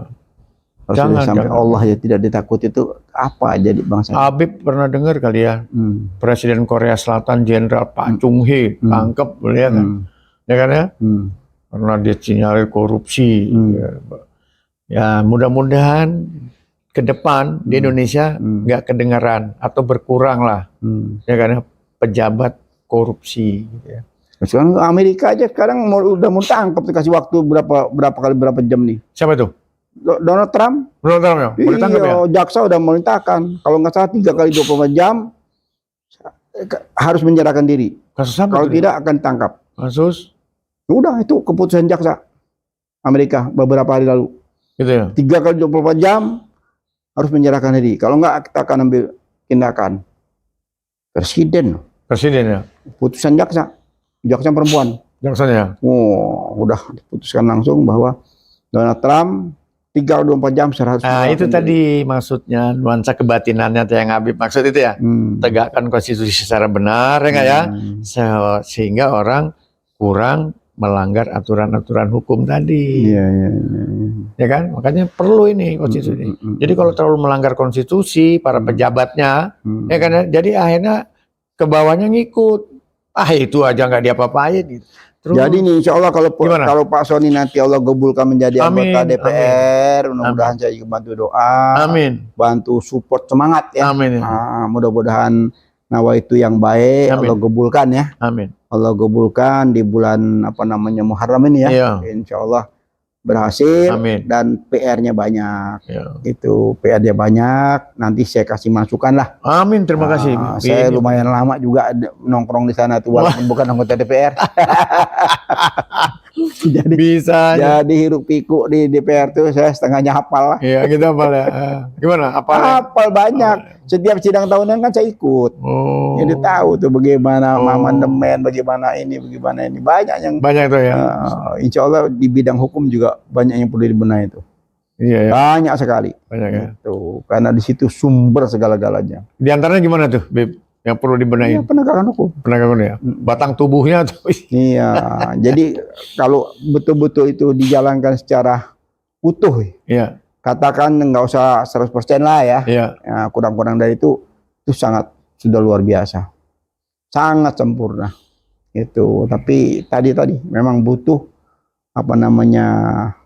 Sampai Allah ya tidak ditakuti itu apa jadi bangsa. Habib pernah dengar kali ya. Presiden Korea Selatan Jenderal Pak Chung Hee tangkep ya kan. Ya kan ya? Karena dia sinyalir korupsi. Ya mudah-mudahan ke depan di Indonesia nggak kedengaran atau berkurang lah. Ya kan ya, pejabat korupsi gitu ya. Sekarang Amerika aja sekarang udah mau tangkap, dikasih waktu berapa jam nih. Siapa itu? Donald Trump. Donald Trump ya? Mau ditangkap ya? Jaksa udah memerintahkan kalau nggak salah 3 kali 24 jam harus menyerahkan diri. Kasus apa? Kalau tidak akan ditangkap. Kasus? Udah itu keputusan jaksa Amerika beberapa hari lalu. Gitu ya. 3 kali 24 jam harus menyerahkan diri. Kalau enggak kita akan ambil tindakan. Presiden ya. putusan jaksa perempuan. Jaksanya. Oh, udah diputuskan langsung bahwa Donald Trump 3 kali 24 jam harus. Nah, itu tadi maksudnya nuansa kebatinannya yang Habib maksud itu ya. Tegakkan konstitusi secara benar ya nggak ya? Sehingga orang kurang melanggar aturan-aturan hukum tadi. Iya. Ya kan? Makanya perlu ini konstitusi. Jadi kalau terlalu melanggar konstitusi, para pejabatnya, ya kan? Jadi akhirnya ke bawahnya ngikut. Itu aja nggak diapa-apain. Gitu. Terus, jadi nih insya Allah kalau Pak Sony nanti Allah gabulkan menjadi anggota DPR, mudah-mudahan saya bantu doa, bantu support semangat ya. Mudah-mudahan nawaitu yang baik Allah gabulkan ya. Allah gabulkan di bulan Muharram ini ya. Insya Allah berhasil dan PR-nya banyak. Itu PR-nya banyak. Nanti saya kasih masukan lah. Amin, terima kasih. Saya lumayan lama juga nongkrong di sana tuh walaupun bukan anggota DPR. Jadi bisa. Jadi hiruk pikuk di DPR tuh saya setengahnya hafal lah. Iya, kita hafal ya. Gimana? Hafal banyak. Setiap sidang tahunan kan saya ikut. Jadi tahu tuh bagaimana amandemen, bagaimana ini. Banyak tuh ya. Insya Allah di bidang hukum juga banyak yang perlu dibenahi itu. Iya. Banyak sekali. Banyak ya. Tuh, karena di situ sumber segala-galanya. Di antaranya gimana tuh, Bib? Yang perlu dibenahi? Penegakan hukum. Penegakan ya. Batang tubuhnya tuh. Iya. Jadi kalau betul-betul itu dijalankan secara utuh. Iya. Katakan nggak usah 100% lah ya. Iya. Ya, kurang-kurang dari itu sangat sudah luar biasa. Sangat sempurna. Itu. Tapi tadi memang butuh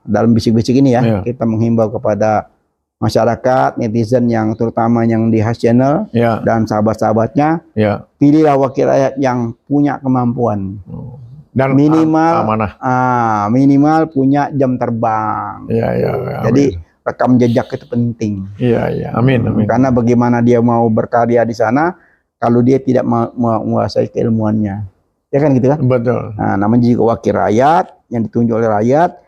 dalam bisik-bisik ini ya. Kita menghimbau kepada masyarakat, netizen yang terutama yang di Has Channel dan sahabat-sahabatnya, pilihlah wakil rakyat yang punya kemampuan dan minimal punya jam terbang. Jadi rekam jejak itu penting. Amin. Karena bagaimana dia mau berkarya di sana kalau dia tidak menguasai keilmuannya, ya kan gitu kan? Betul. Nah, namanya juga wakil rakyat yang ditunjuk oleh rakyat.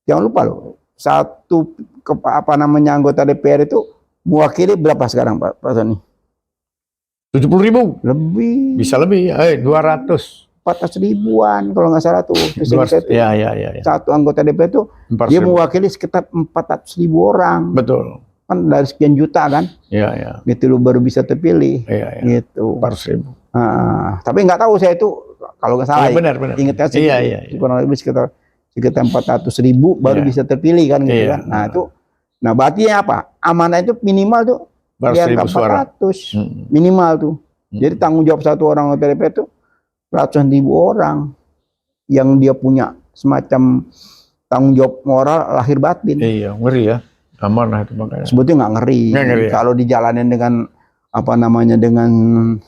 Jangan lupa loh, anggota DPR itu mewakili berapa sekarang Pak Sony? 70.000. Lebih. Bisa lebih. 200. 400 ribuan kalau nggak salah tuh. Satu anggota DPR itu dia mewakili sekitar 400.000 orang. Betul. Kan dari sekian juta kan? Iya. Gitu lo baru bisa terpilih. Gitu. 400.000. Tapi nggak tahu saya itu kalau nggak salah. Benar. Ingatnya sih. Kurang lebih sekitar 400.000 baru bisa terpilih kan gitu kan. Nah itu, berarti apa? Amanah itu minimal tuh 400 minimal tuh. Jadi tanggung jawab satu orang anggota DPR itu ratusan ribu orang yang dia punya semacam tanggung jawab moral lahir batin. Iya, ngeri ya. Amanah itu makanya. Sebetulnya nggak ngeri. Kalau dijalanin dengan dengan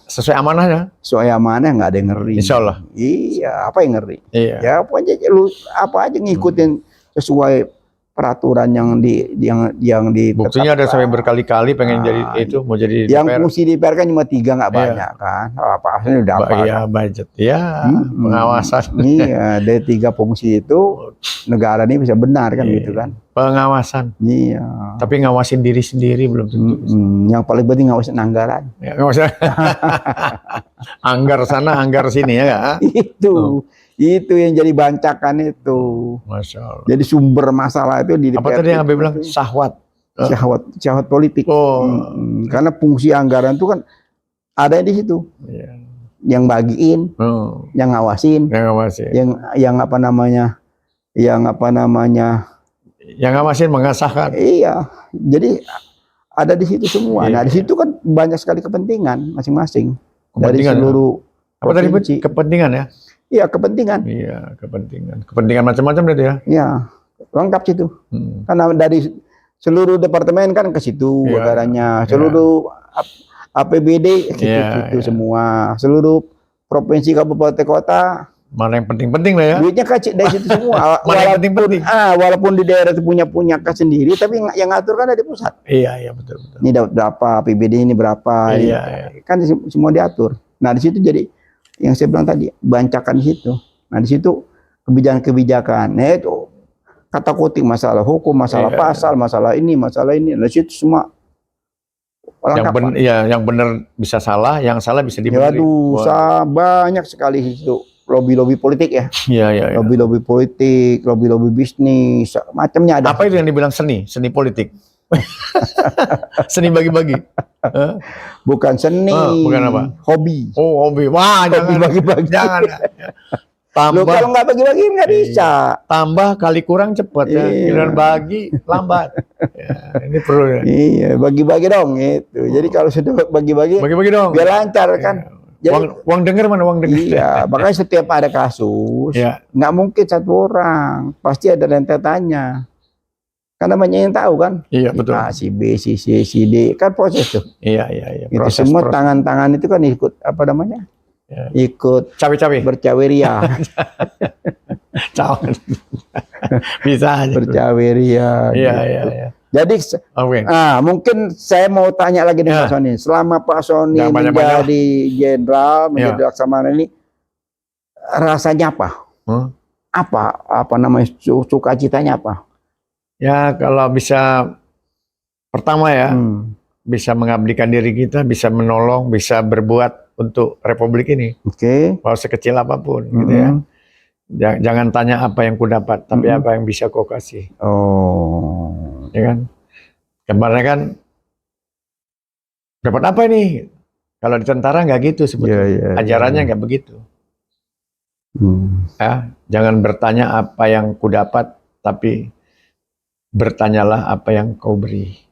sesuai amanahnya. Sesuai amanah nggak ada yang ngeri. Insya Allah. Iya, apa yang ngeri? Iya. Ya apa aja ngikutin sesuai peraturan yang di buktinya ada sampai berkali-kali pengen jadi itu mau jadi yang DPR. Fungsi DPR kan cuma 3 nggak banyak kan. Apa aslinya udah apa? Iya, budget. Ya, pengawasan. Iya, dari 3 fungsi itu negara ini bisa benar kan gitu kan. Pengawasan. Iya. Tapi ngawasin diri sendiri belum tentu. Yang paling penting ngawasin anggaran. Ya, ngawasin. Anggar sana, anggar sini ya nggak? Itu yang jadi bancakan itu. Masya Allah. Jadi sumber masalah itu di DPR. Apa tadi yang Habib bilang? Syahwat politik. Karena fungsi anggaran itu kan ada di situ. Yang bagiin, yang ngawasin, yang ngawasin mengesahkan. Iya. Jadi ada di situ semua. Nah, di situ kan banyak sekali kepentingan masing-masing dari seluruh provinsi. Kepentingan ya? Iya, kepentingan. Iya, kepentingan. Kepentingan macam-macam berarti ya? Iya, lengkap situ. Karena dari seluruh departemen kan ke situ anggarannya. Seluruh APBD ke situ semua. Seluruh provinsi, kabupaten, kota. Mana yang penting-penting lah ya? Duitnya kecil dari situ semua. Mana yang penting-penting? Walaupun di daerah itu punya kas sendiri, tapi yang ngatur kan ada di pusat. Iya, betul. Ini dapat berapa, APBD ini berapa. Kan semua diatur. Nah di situ jadi yang saya bilang tadi bancakan di situ. Nah di situ kebijakan-kebijakan. Nah itu kata kutik masalah hukum, masalah pasal, masalah ini. Nah di situ semua yang benar bisa salah, yang salah bisa dibenerin. Waduh, banyak sekali itu lobby-lobby politik ya. Iya. Lobby-lobby politik, lobby-lobby bisnis, macamnya ada. Apa itu yang dibilang seni politik? Seni bagi-bagi. Bukan seni. Bukan apa? Hobi. Oh, hobi. Wah, jangan bagi-bagi. Jangan. Tambah, kalau nggak bagi-bagi nggak bisa. Tambah kali kurang cepat ya. Giliran bagi lambat. Ya, ini perlu ya. Iya, bagi-bagi dong itu. Jadi kalau sudah bagi-bagi dong. Biar lancar kan. Jadi, uang denger mana uang denger? Iya, makanya setiap ada kasus, nggak mungkin satu orang, pasti ada rentetannya. Karena banyak yang tahu kan. Iya, betul. A, si B, si C, si D, kan proses tuh. Iya. Itu semua tangan-tangan itu kan ikut apa namanya? Ya. Ikut cawe-cawe, bercaweria. Bisa aja. Bercaweria. Iya. Jadi, mungkin saya mau tanya lagi nih Pak Sony. Selama Pak Sony menjadi jenderal, menjadi laksamana ini, rasanya apa? Apa namanya sukacitanya apa? Ya kalau bisa, pertama ya, bisa mengabdikan diri kita, bisa menolong, bisa berbuat untuk Republik ini. Mau sekecil apapun, gitu ya. Jangan tanya apa yang ku dapat, tapi apa yang bisa kau kasih. Ya kan? Kemarin kan dapat apa ini? Kalau di tentara nggak gitu sebetulnya. Ajarannya nggak begitu. Ya, jangan bertanya apa yang ku dapat, tapi bertanyalah apa yang kau beri.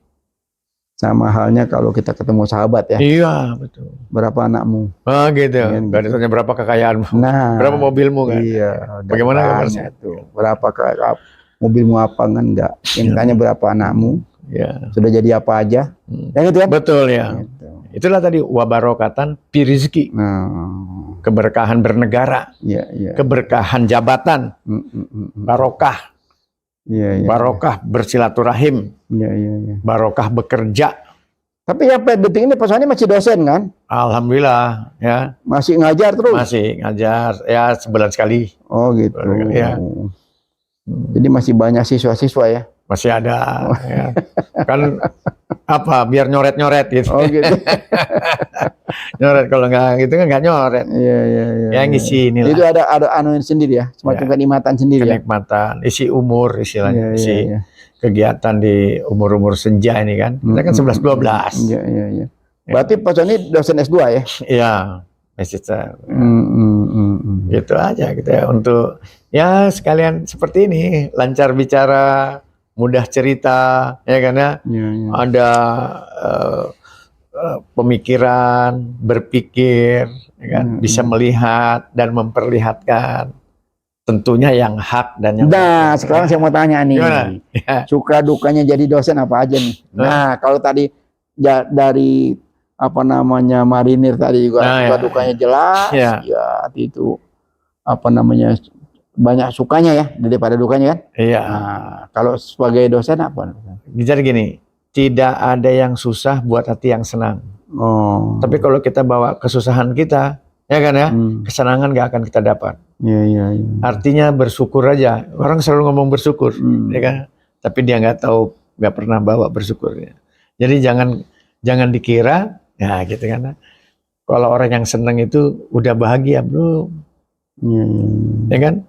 Sama halnya kalau kita ketemu sahabat ya. Iya, betul. Berapa anakmu? Gitu. Gak ditanya berapa kekayaanmu. Nah, berapa mobilmu kan? Iya. Bagaimana kabarnya? Berapa mobilmu apa kan enggak? Yang tanya berapa anakmu? Ya. Sudah jadi apa aja? Ya gitu kan? Betul ya. Gitu. Itulah tadi wabarokatan fi rizki. Keberkahan bernegara. Keberkahan jabatan. Barokah. Barokah bersilaturahim. Barokah bekerja. Tapi sampai detik ini Pak Sony masih dosen kan? Alhamdulillah ya. Masih ngajar terus? Masih ngajar ya, sebulan sekali. Oh gitu. Ya. Jadi masih banyak siswa-siswa ya? Masih ada. Ya. Kan apa? Biar nyoret-nyoret gitu. Oh gitu. Nyoret, kalau nggak gitu kan nggak nyoret. Iya. Ya ngisi inilah. Itu ada anuin sendiri ya, semacam kenikmatan sendiri. Kenikmatan, isi umur istilahnya, kegiatan di umur-umur senja ini kan. Kita kan 11-12. Iya. Berarti Pak Sony dosen S2 ya? Iya, magister. Gitu aja gitu ya, untuk ya sekalian seperti ini, lancar bicara, mudah cerita, ya kan ya. Ada pemikiran, berpikir, ya kan? Bisa melihat dan memperlihatkan. Tentunya yang hak dan yang Nah, sekarang saya mau tanya nih. Suka dukanya jadi dosen apa aja nih? Nah, kalau tadi dari apa namanya marinir tadi juga suka dukanya jelas, ya itu apa namanya banyak sukanya ya daripada dukanya kan? Iya. Nah, kalau sebagai dosen apa? Jadi gini, tidak ada yang susah buat hati yang senang. Tapi kalau kita bawa kesusahan kita, ya kan ya, kesenangan gak akan kita dapat. Iya. Artinya bersyukur aja. Orang selalu ngomong bersyukur, ya kan? Tapi dia nggak tahu, nggak pernah bawa bersyukurnya. Jadi jangan dikira, ya gitu kan? Kalau orang yang senang itu udah bahagia belum? Ya kan?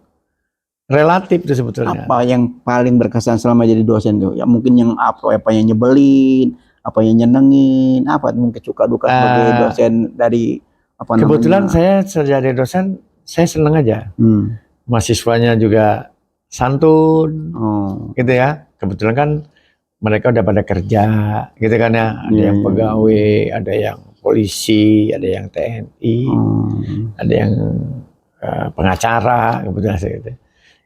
Relatif itu sebetulnya. Apa yang paling berkesan selama jadi dosen tuh? Ya mungkin yang apa yang nyebelin, apa yang nyenengin, apa mungkin suka duka sebagai dosen dari apa namanya? Kebetulan saya jadi dosen, saya seneng aja. Mahasiswanya juga santun, gitu ya. Kebetulan kan mereka udah pada kerja, gitu kan ya. Ada yang pegawai, ada yang polisi, ada yang TNI, ada yang pengacara, kebetulan gitu.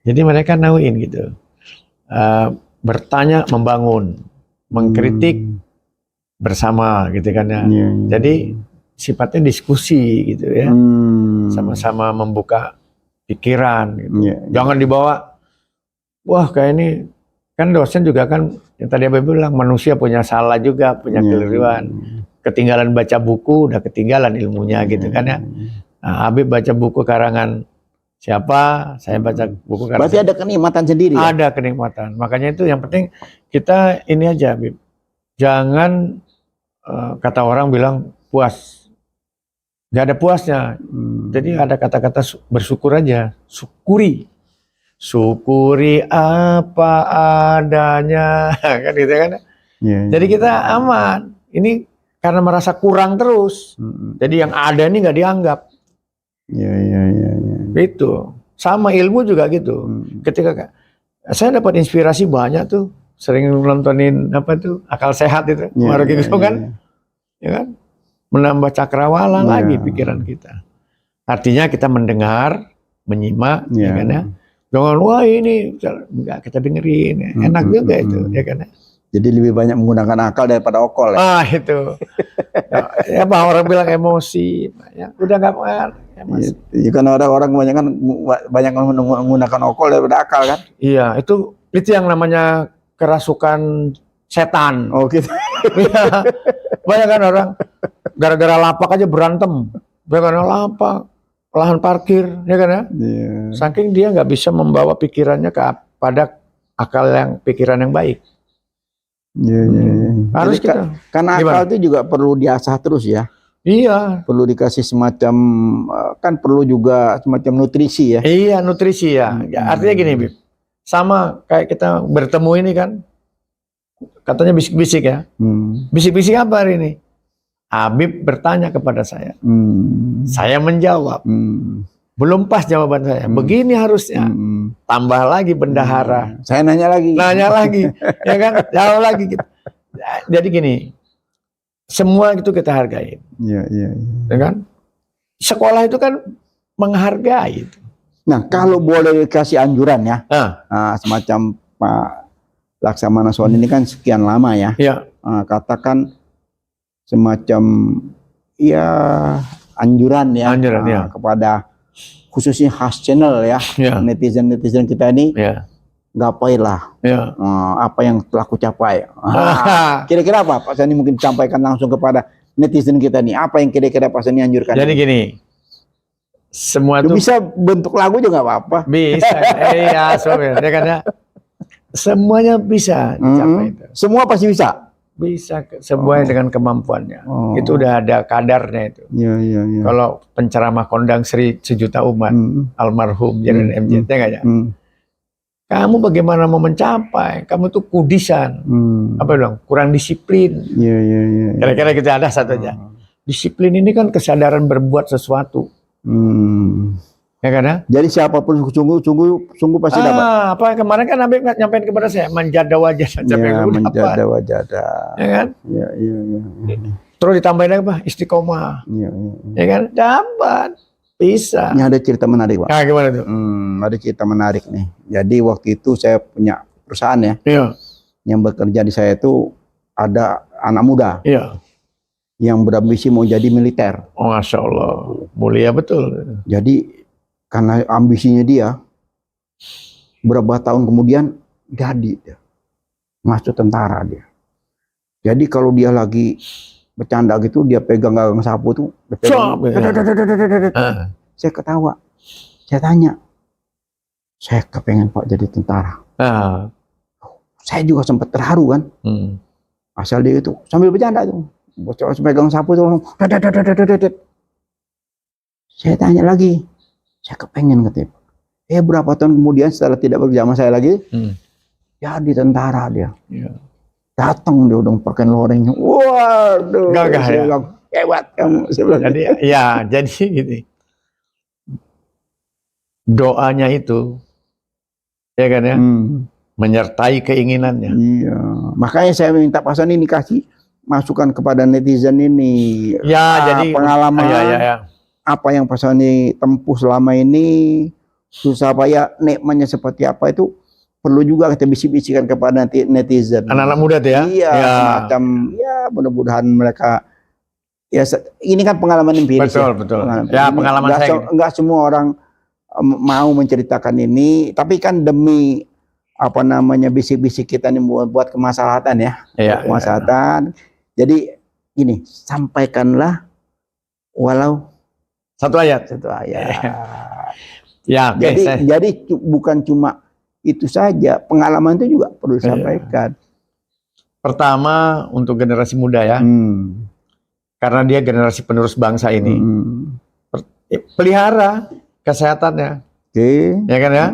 Jadi mereka nauin gitu. Bertanya membangun, mengkritik bersama, gitu kan ya. Jadi sifatnya diskusi gitu ya. Sama-sama membuka pikiran gitu. Jangan dibawa, wah kayak ini kan dosen juga kan yang tadi Abang bilang manusia punya salah juga, punya keliruan. ketinggalan baca buku, udah ketinggalan ilmunya gitu kan ya. Nah, Habib baca buku karangan siapa, saya baca buku karangan. Berarti ada kenikmatan sendiri. Ada kenikmatan. Makanya itu yang penting kita ini aja, Habib. Jangan kata orang bilang puas. Gak ada puasnya. Jadi ada kata-kata bersyukur aja. Syukuri. Syukuri apa adanya. Kan gitu kan. Jadi kita aman. Ini karena merasa kurang terus. Jadi yang ada ini nggak dianggap. Gitu. Sama ilmu juga gitu. Ketika saya dapat inspirasi banyak tuh. Sering nontonin apa tuh Akal Sehat itu. Gitu kan. Ya kan? Menambah cakrawala lagi pikiran kita. Artinya kita mendengar, menyimak, ya kan ya. Jangan wah ini enggak kita dengerin, enak juga itu, ya kan ya. Jadi lebih banyak menggunakan akal daripada okol ya. Itu. Ya orang bilang emosi, ya udah enggak apa. Ya kan orang-orang banyak menggunakan okol daripada akal kan. Iya, itu yang namanya kerasukan setan. Oh gitu. Banyak kan orang gara-gara lapak aja berantem, gara-gara lapak, lahan parkir, ya kan ya. Saking dia nggak bisa membawa pikirannya pada pikiran yang baik. Harus jadi, kita. Karena akal itu juga perlu diasah terus ya. Iya. Perlu dikasih semacam, kan perlu juga semacam nutrisi ya. Iya, nutrisi ya. Artinya gini, Bib. Sama kayak kita bertemu ini kan. Katanya bisik-bisik ya. Bisik-bisik apa hari ini? Habib bertanya kepada saya. Saya menjawab. Belum pas jawaban saya. Begini harusnya. Tambah lagi bendahara. Saya nanya lagi. Ya kan? Jawab lagi gitu. Jadi gini. Semua itu kita hargai. Iya. Ya kan? Sekolah itu kan menghargai itu. Nah, kalau boleh dikasih anjuran ya. Semacam Pak Laksamana Sony ini kan sekian lama ya. Katakan semacam ya anjuran ya, kepada khususnya khas channel ya, netizen kita ini, gapailah apa yang telah kucapai. Kira-kira apa Pak Sani mungkin sampaikan langsung kepada netizen kita nih, apa yang kira-kira Pak Sani anjurkan? Jadi gini, semua itu bisa bentuk lagu juga nggak apa-apa. Bisa, iya, soalnya kan ya. Semuanya bisa dicapai itu. Semua pasti bisa. Bisa sesuai dengan kemampuannya. Itu udah ada kadarnya itu. Kalau penceramah kondang Sri sejuta umat, almarhum Jeren MJ, enggak ya? Kamu bagaimana mau mencapai? Kamu tuh kudisan. Apa bilang? Kurang disiplin. Kira-kira kita ada satu aja. Disiplin ini kan kesadaran berbuat sesuatu. Ya kan ya? Jadi siapapun sungguh pasti dapat. Apa kemarin kan Habib nyampein kepada saya menjada wajah menjada wajah. Ya kan? Iya. Terus ditambahin apa? Istiqomah. Ya kan? Dapat. Bisa. Ini ada cerita menarik, Pak. Nah, gimana tuh? Ada cerita menarik nih. Jadi waktu itu saya punya perusahaan ya. Yang bekerja di saya itu ada anak muda. Yang berambisi mau jadi militer. Oh, Masya Allah. Mulia betul. Jadi karena ambisinya dia, berapa tahun kemudian jadi dia masuk tentara dia. Jadi kalau dia lagi bercanda gitu, dia pegang sapu tuh, saya ketawa, saya tanya, saya kepengen Pak jadi tentara. Saya juga sempat terharu kan, asal dia itu sambil bercanda tuh, pegang sapu tuh, saya tanya lagi. Saya kepengen katanya. Berapa tahun kemudian setelah tidak bersama saya lagi, jadi tentara dia. Datang dia udah pakai lorengnya. Waduh, gagah ya. Hebat kamu. Jadi gini. Doanya itu, ya kan ya, menyertai keinginannya. Iya. Makanya saya minta Pak Sani ini kasih masukan kepada netizen ini. Jadi pengalaman. Apa yang Pak Sani tempuh selama ini, susah payah, nikmatnya seperti apa itu perlu juga kita bisik-bisikkan kepada netizen. Anak-anak muda tuh ya? Iya, semacam ya mudah-mudahan mereka ya ini kan pengalaman empiris. Betul. Ya pengalaman saya. Enggak semua orang mau menceritakan ini, tapi kan demi apa namanya bisik-bisik kita ini buat kemaslahatan ya. Kemaslahatan. Jadi gini, sampaikanlah walau satu ayat. Ya, jadi bukan cuma itu saja, pengalaman itu juga perlu disampaikan. Pertama untuk generasi muda ya, karena dia generasi penerus bangsa ini, pelihara kesehatannya, ya kan ya.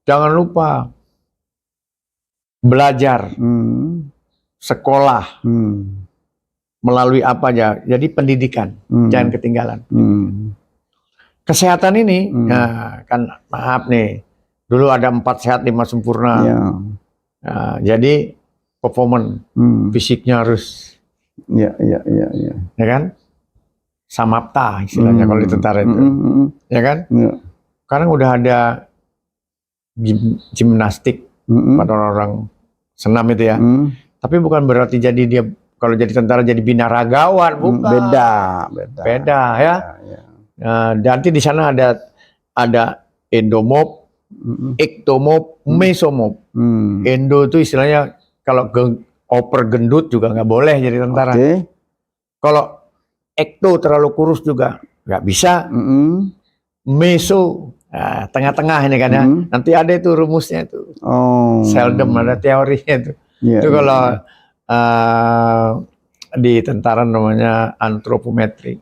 Jangan lupa belajar, sekolah, melalui apa aja, jadi pendidikan, jangan ketinggalan. Kesehatan ini, nah, kan maaf nih, dulu ada 4 sehat 5 sempurna. Nah, jadi performance fisiknya harus, ya kan, samapta istilahnya kalau di tentara itu, ya kan. Sekarang udah ada gimnastik pada orang senam itu ya, tapi bukan berarti jadi dia kalau jadi tentara jadi binaragawan, bukan. Beda ya. Nah, nanti di sana ada endomob, ektomob, mesomob. Endo itu istilahnya kalau oper gendut juga nggak boleh jadi tentara. Kalau ekto terlalu kurus juga nggak bisa. Meso, nah, tengah-tengah ini kan ya. Nanti ada itu rumusnya itu. Seldom ada teorinya itu. Itu kalau di tentara namanya antropometri.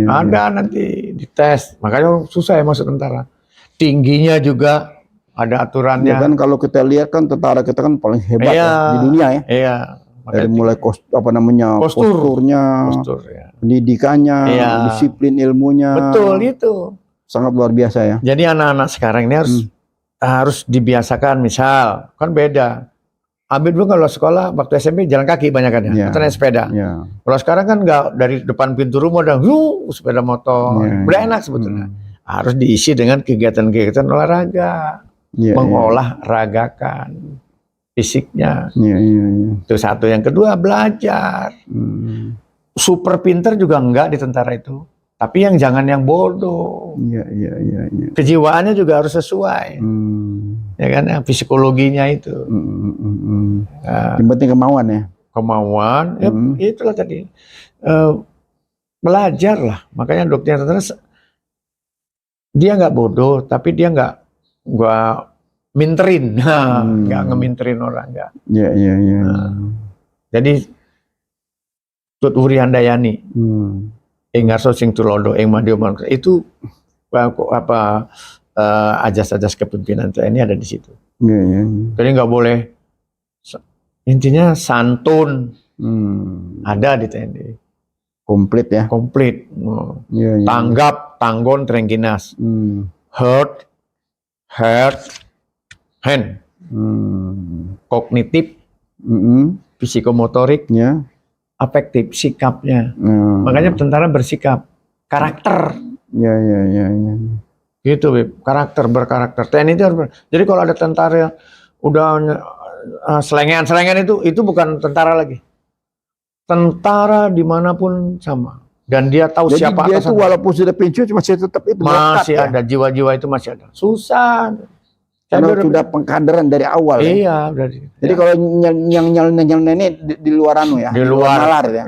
Ada nanti dites, makanya susah ya masuk tentara. Tingginya juga ada aturannya. Ya kan kalau kita lihat kan tentara kita kan paling hebat ya, di dunia ya. Dari mulai posturnya, pendidikannya, disiplin ilmunya. Betul itu. Sangat luar biasa ya. Jadi anak-anak sekarang ini harus dibiasakan, misal kan beda. Abid dulu kalau sekolah waktu SMP jalan kaki banyak kan ya, atau naik sepeda. Kalau sekarang kan nggak, dari depan pintu rumah udah sepeda motor, udah enak sebetulnya. Harus diisi dengan kegiatan-kegiatan olahraga, mengolahragakan fisiknya. Itu satu. Yang kedua belajar. Super pinter juga enggak di tentara itu, tapi jangan yang bodoh. Kejiwaannya juga harus sesuai. Ya kan, psikologinya itu. Yang penting kemauan ya. Kemauan, ya itulah tadi. Belajar lah. Makanya dokter tentara dia nggak bodoh, tapi dia nggak minterin, nggak ngeminterin orang, nggak. Jadi Tut Wuri Handayani, Ngarso Sing Tulodo, Madio itu ajas-ajas kepemimpinan TNI ada di situ. Jadi nggak boleh, intinya santun ada di TNI. Komplit ya. Komplit. Tanggap, tanggon, trengkinas. Heart, hand. Kognitif, psikomotorik, afektif, sikapnya. Makanya tentara bersikap, karakter. Gitu, karakter, berkarakter. TNI itu harus. Jadi kalau ada tentara udah selengean itu bukan tentara lagi. Tentara dimanapun sama, dan dia tahu jadi siapa dia itu walaupun sudah pensiun masih tetap itu masih ada jiwa-jiwa itu masih ada. Susah. Karena sudah pengkaderan dari awal. Iya, jadi kalau yang ini di luar ya. Di luar nalar ya.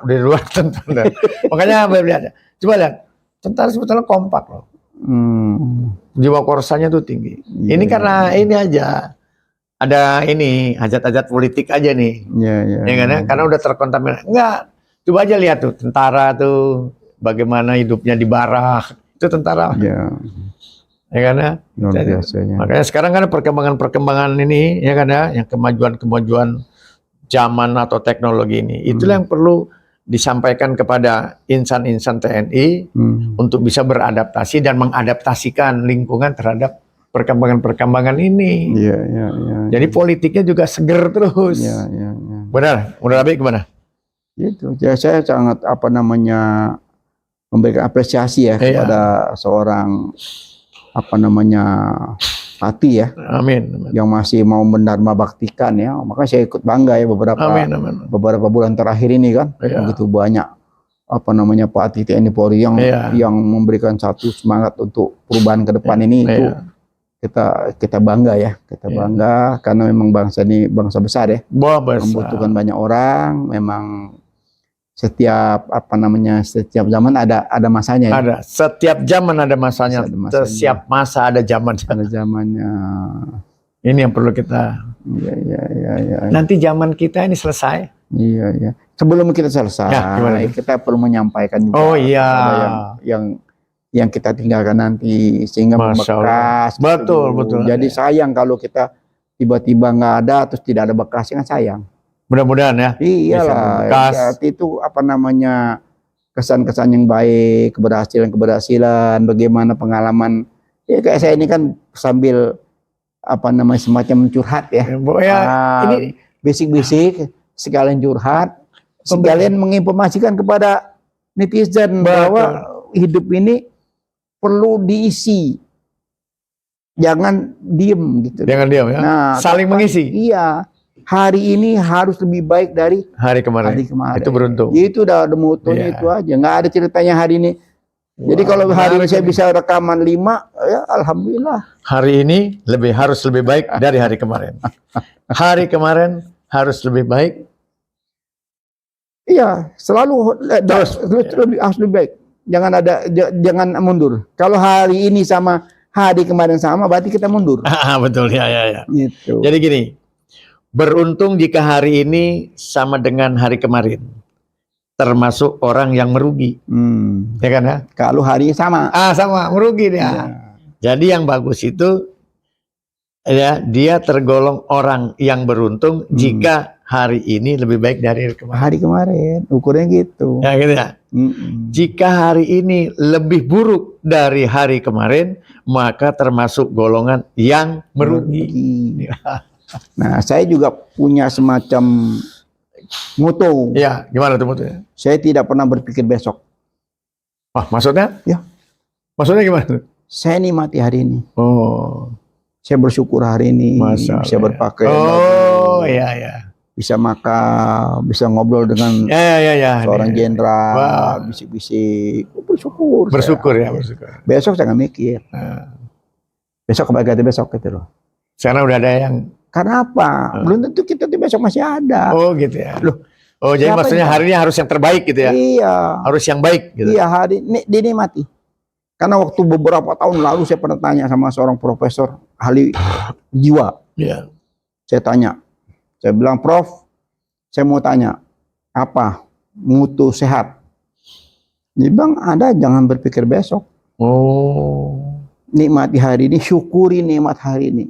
Di luar tentara. Makanya lihat. Coba lihat. Tentara sebetulnya kompak loh. Jiwa korsanya tuh tinggi. Ini karena ini aja. Ada ini hajat-hajat politik aja nih. Karena udah terkontaminasi. Enggak. Coba aja lihat tuh tentara tuh bagaimana hidupnya di barak. Itu tentara. Ya kan ya? Makanya sekarang kan perkembangan ini ya kan ya, yang kemajuan zaman atau teknologi ini. Itulah yang perlu disampaikan kepada insan-insan TNI untuk bisa beradaptasi dan mengadaptasikan lingkungan terhadap perkembangan ini. Jadi politiknya juga seger terus. Benar? Menurut Abi gimana? Itu. Ya, saya sangat memberikan apresiasi ya kepada seorang Pati ya. Amin. Yang masih mau mendharma baktikan ya. Makanya saya ikut bangga ya beberapa bulan terakhir ini kan. Begitu banyak Pati TNI Polri yang memberikan satu semangat untuk perubahan ke depan ini. kita bangga ya, kita bangga karena memang bangsa ini bangsa besar ya, membutuhkan banyak orang. Memang setiap setiap zaman ada masanya. Ada, setiap zaman ada masanya. Setiap masa ada zamannya. Ada zamannya. Ini yang perlu kita. Iya. Nanti zaman kita ini selesai. Iya. Sebelum kita selesai, kita perlu menyampaikan juga yang kita tinggalkan nanti sehingga membekas. Betul. Jadi sayang kalau kita tiba-tiba nggak ada terus tidak ada bekas, kan sayang. Mudah-mudahan ya. Iyalah. Itu kesan-kesan yang baik, keberhasilan, bagaimana pengalaman. Ya kayak saya ini kan sambil semacam curhat ya. Ini bisik-bisik, sekalian curhat, sekalian menginformasikan kepada netizen bahwa hidup ini perlu diisi, jangan diem gitu. Jangan diem ya. Nah, saling mengisi. Iya. Hari ini harus lebih baik dari hari kemarin. Itu beruntung. Itu udah ada motonya itu aja. Nggak ada ceritanya hari ini. Jadi kalau hari ini saya bisa rekaman 5, ya alhamdulillah. Hari ini harus lebih baik dari hari kemarin. Hari kemarin harus lebih baik. Iya, selalu harus lebih baik. Jangan mundur. Kalau hari ini sama hari kemarin sama, berarti kita mundur. Betul ya. Gitu. Jadi gini, beruntung jika hari ini sama dengan hari kemarin. Termasuk orang yang merugi, ya kan ya? Kalau harinya sama, sama merugi dia. Ya. Jadi yang bagus itu, ya dia tergolong orang yang beruntung jika hari ini lebih baik dari hari kemarin. Ukurnya gitu. Ya gitu ya. Jika hari ini lebih buruk dari hari kemarin, maka termasuk golongan yang merugi. Nah, saya juga punya semacam moto. Ya, gimana tuh motonya? Saya tidak pernah berpikir besok. Maksudnya? Ya. Maksudnya gimana? Saya nikmati hari ini. Oh. Saya bersyukur hari ini. Bisa berpakaian. Iya. Bisa makan, bisa ngobrol dengan seorang jenderal, bisik-bisik. Bersyukur. Bersyukur. Besok saya nggak mikir. Besok kebaikan besok gitu loh. Sekarang udah ada yang. Karena apa? Belum tentu kita besok masih ada. Oh gitu ya. Loh, jadi maksudnya hari ini harus yang terbaik gitu ya? Iya. Harus yang baik gitu? Iya, hari ini dinikmati. Karena waktu beberapa tahun lalu saya pernah tanya sama seorang profesor ahli jiwa. Iya. Saya tanya, saya bilang, Prof, saya mau tanya, apa mutu sehat? Dia bilang, ada, jangan berpikir besok. Oh. Nikmati hari ini, syukuri nikmat hari ini.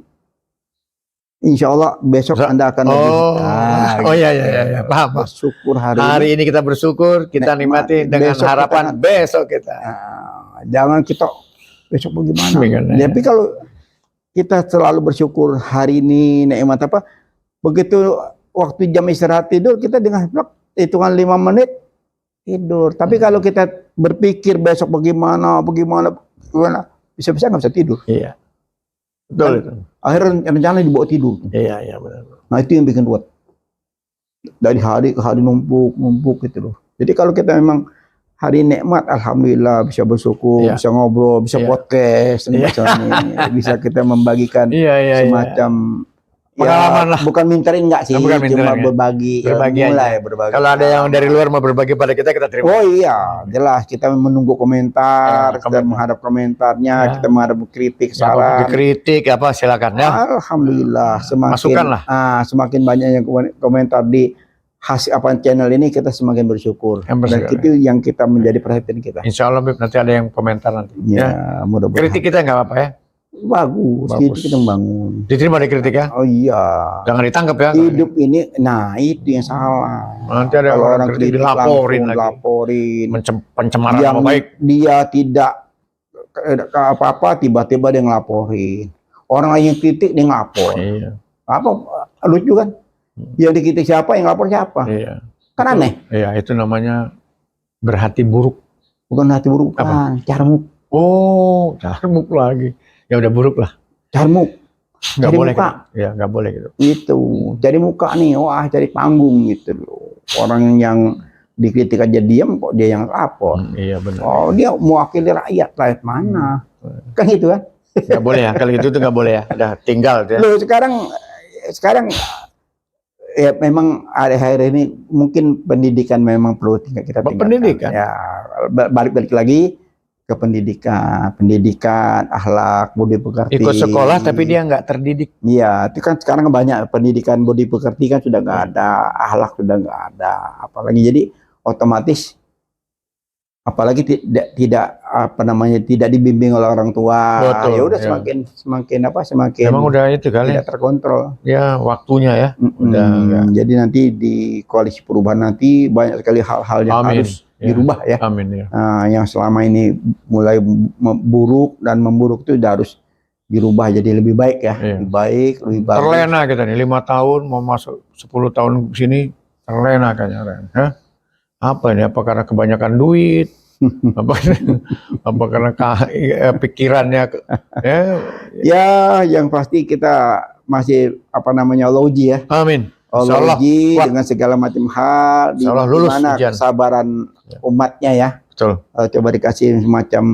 Insya Allah besok Anda akan lebih. Iya, paham. Syukur hari ini kita bersyukur, kita nikmati dengan harapan besok kita. Jangan kita besok bagaimana. Tapi kalau kita selalu bersyukur hari ini nikmat apa, begitu waktu jam istirahat tidur kita dengan hitungan 5 menit tidur. Tapi kalau kita berpikir besok bagaimana, bisa-bisa nggak bisa tidur. Iya. Betul itu. Akhirnya rencana dibawa tidur. Iya benar. Nah itu yang bikin ruwet. Dari hari ke hari numpuk gitu loh. Jadi kalau kita memang hari nikmat, alhamdulillah bisa bersyukur, bisa ngobrol, bisa podcast, bisa kita membagikan semacam pengalaman lah. Bukan minterin enggak sih, cuma berbagi mulai berbagi. Kalau ada yang dari luar mau berbagi pada kita terima. Oh iya, jelas kita menunggu komentar, kita menghadap komentarnya, kita menghadap kritik, saran. Kritik silakan ya. Alhamdulillah, semakin banyak yang komentar di hasil channel ini, kita semakin bersyukur. Dan itu yang kita menjadi perhatian kita. Insya Allah nanti ada yang komentar nanti. Ya, mudah-mudahan. Kritik kita nggak apa-apa ya. Bagus. Kita membangun. Diterima di kritik ya? Oh iya. Jangan ditangkap ya. Hidup ini, itu yang salah. Nanti ada orang kritik dilaporin pencemaran nama baik. Dia tidak apa-apa, tiba-tiba dia ngelaporin. Orang lain yang kritik dia ngelapor. Iya. Apa lucu kan? Yang dikritik siapa, yang lapor siapa? Iya. Kan aneh. Iya, itu namanya berhati buruk. Bukan hati buruk, kan carmuk. Oh, carmuk lagi. Ya udah buruk lah. Carmuk. Nggak boleh gitu. Ya nggak boleh gitu. Itu. Cari muka nih, cari panggung gitu loh. Orang yang dikritik aja diam, kok dia yang lapor. Iya benar. Oh dia mewakili rakyat mana? Kan gitu kan? Nggak boleh ya, kalau itu tuh nggak boleh ya. Udah tinggal dia. Loh, sekarang ya memang akhir-akhir ini mungkin pendidikan memang perlu kita tingkatkan. Pendidikan. Ya, balik lagi ke pendidikan, akhlak, budi pekerti. Ikut sekolah tapi dia nggak terdidik. Iya, itu kan sekarang banyak pendidikan budi pekerti kan sudah nggak ada, akhlak sudah nggak ada, apalagi jadi otomatis, apalagi tidak tidak dibimbing oleh orang tua. Betul, ya udah ya. semakin Memang udah itu kali. tidak terkontrol. Ya waktunya ya. Jadi nanti di koalisi perubahan nanti banyak sekali hal-hal yang harus dirubah ya. Amin ya. Yang selama ini mulai buruk dan memburuk itu udah harus dirubah jadi lebih baik ya. Lebih baik, lebih bagus. Terlena kita nih 5 tahun mau masuk 10 tahun sini terlena kayaknya. Hah? Apa ini? Apa karena kebanyakan duit? apa karena pikirannya? Ya, yang pasti kita masih logi ya. Amin. Logi dengan segala macam hal di mana kesabaran umatnya ya. Betul. Coba dikasih semacam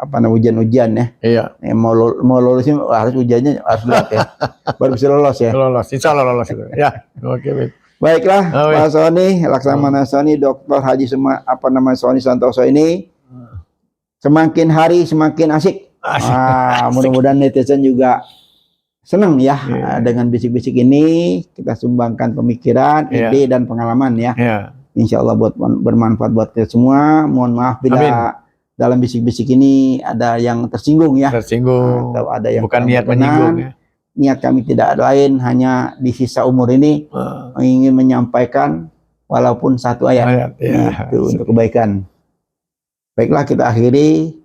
ujian-ujian ya. Iya. Mau lulus harus ujiannya harus berat ya. Baru bisa lolos ya. Lolos, insya Allah lolos itu. Ya, oke baik. Baiklah, Pak Sony, Laksamana Sony, Dr. Haji Sony Santoso ini semakin hari semakin asik. Mudah-mudahan netizen juga senang ya dengan bisik-bisik ini. Kita sumbangkan pemikiran, ide dan pengalaman ya. Insya Allah bermanfaat buat kita semua. Mohon maaf bila dalam bisik-bisik ini ada yang tersinggung ya. Tersinggung. Atau ada yang bukan niat menyinggung ya. Niat kami tidak lain, hanya di sisa umur ini ingin menyampaikan walaupun satu ayat itu untuk kebaikan. Baiklah, kita akhiri.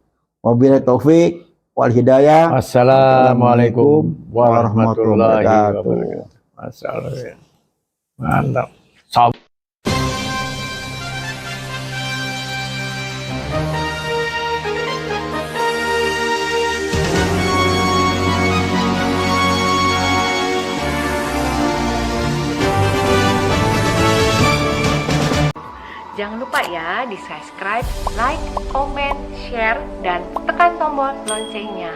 Wabillahi taufik wal hidayah. Assalamualaikum warahmatullahi wabarakatuh. Masyaallah. Mantap. Jangan lupa ya di subscribe, like, comment, share, dan tekan tombol loncengnya.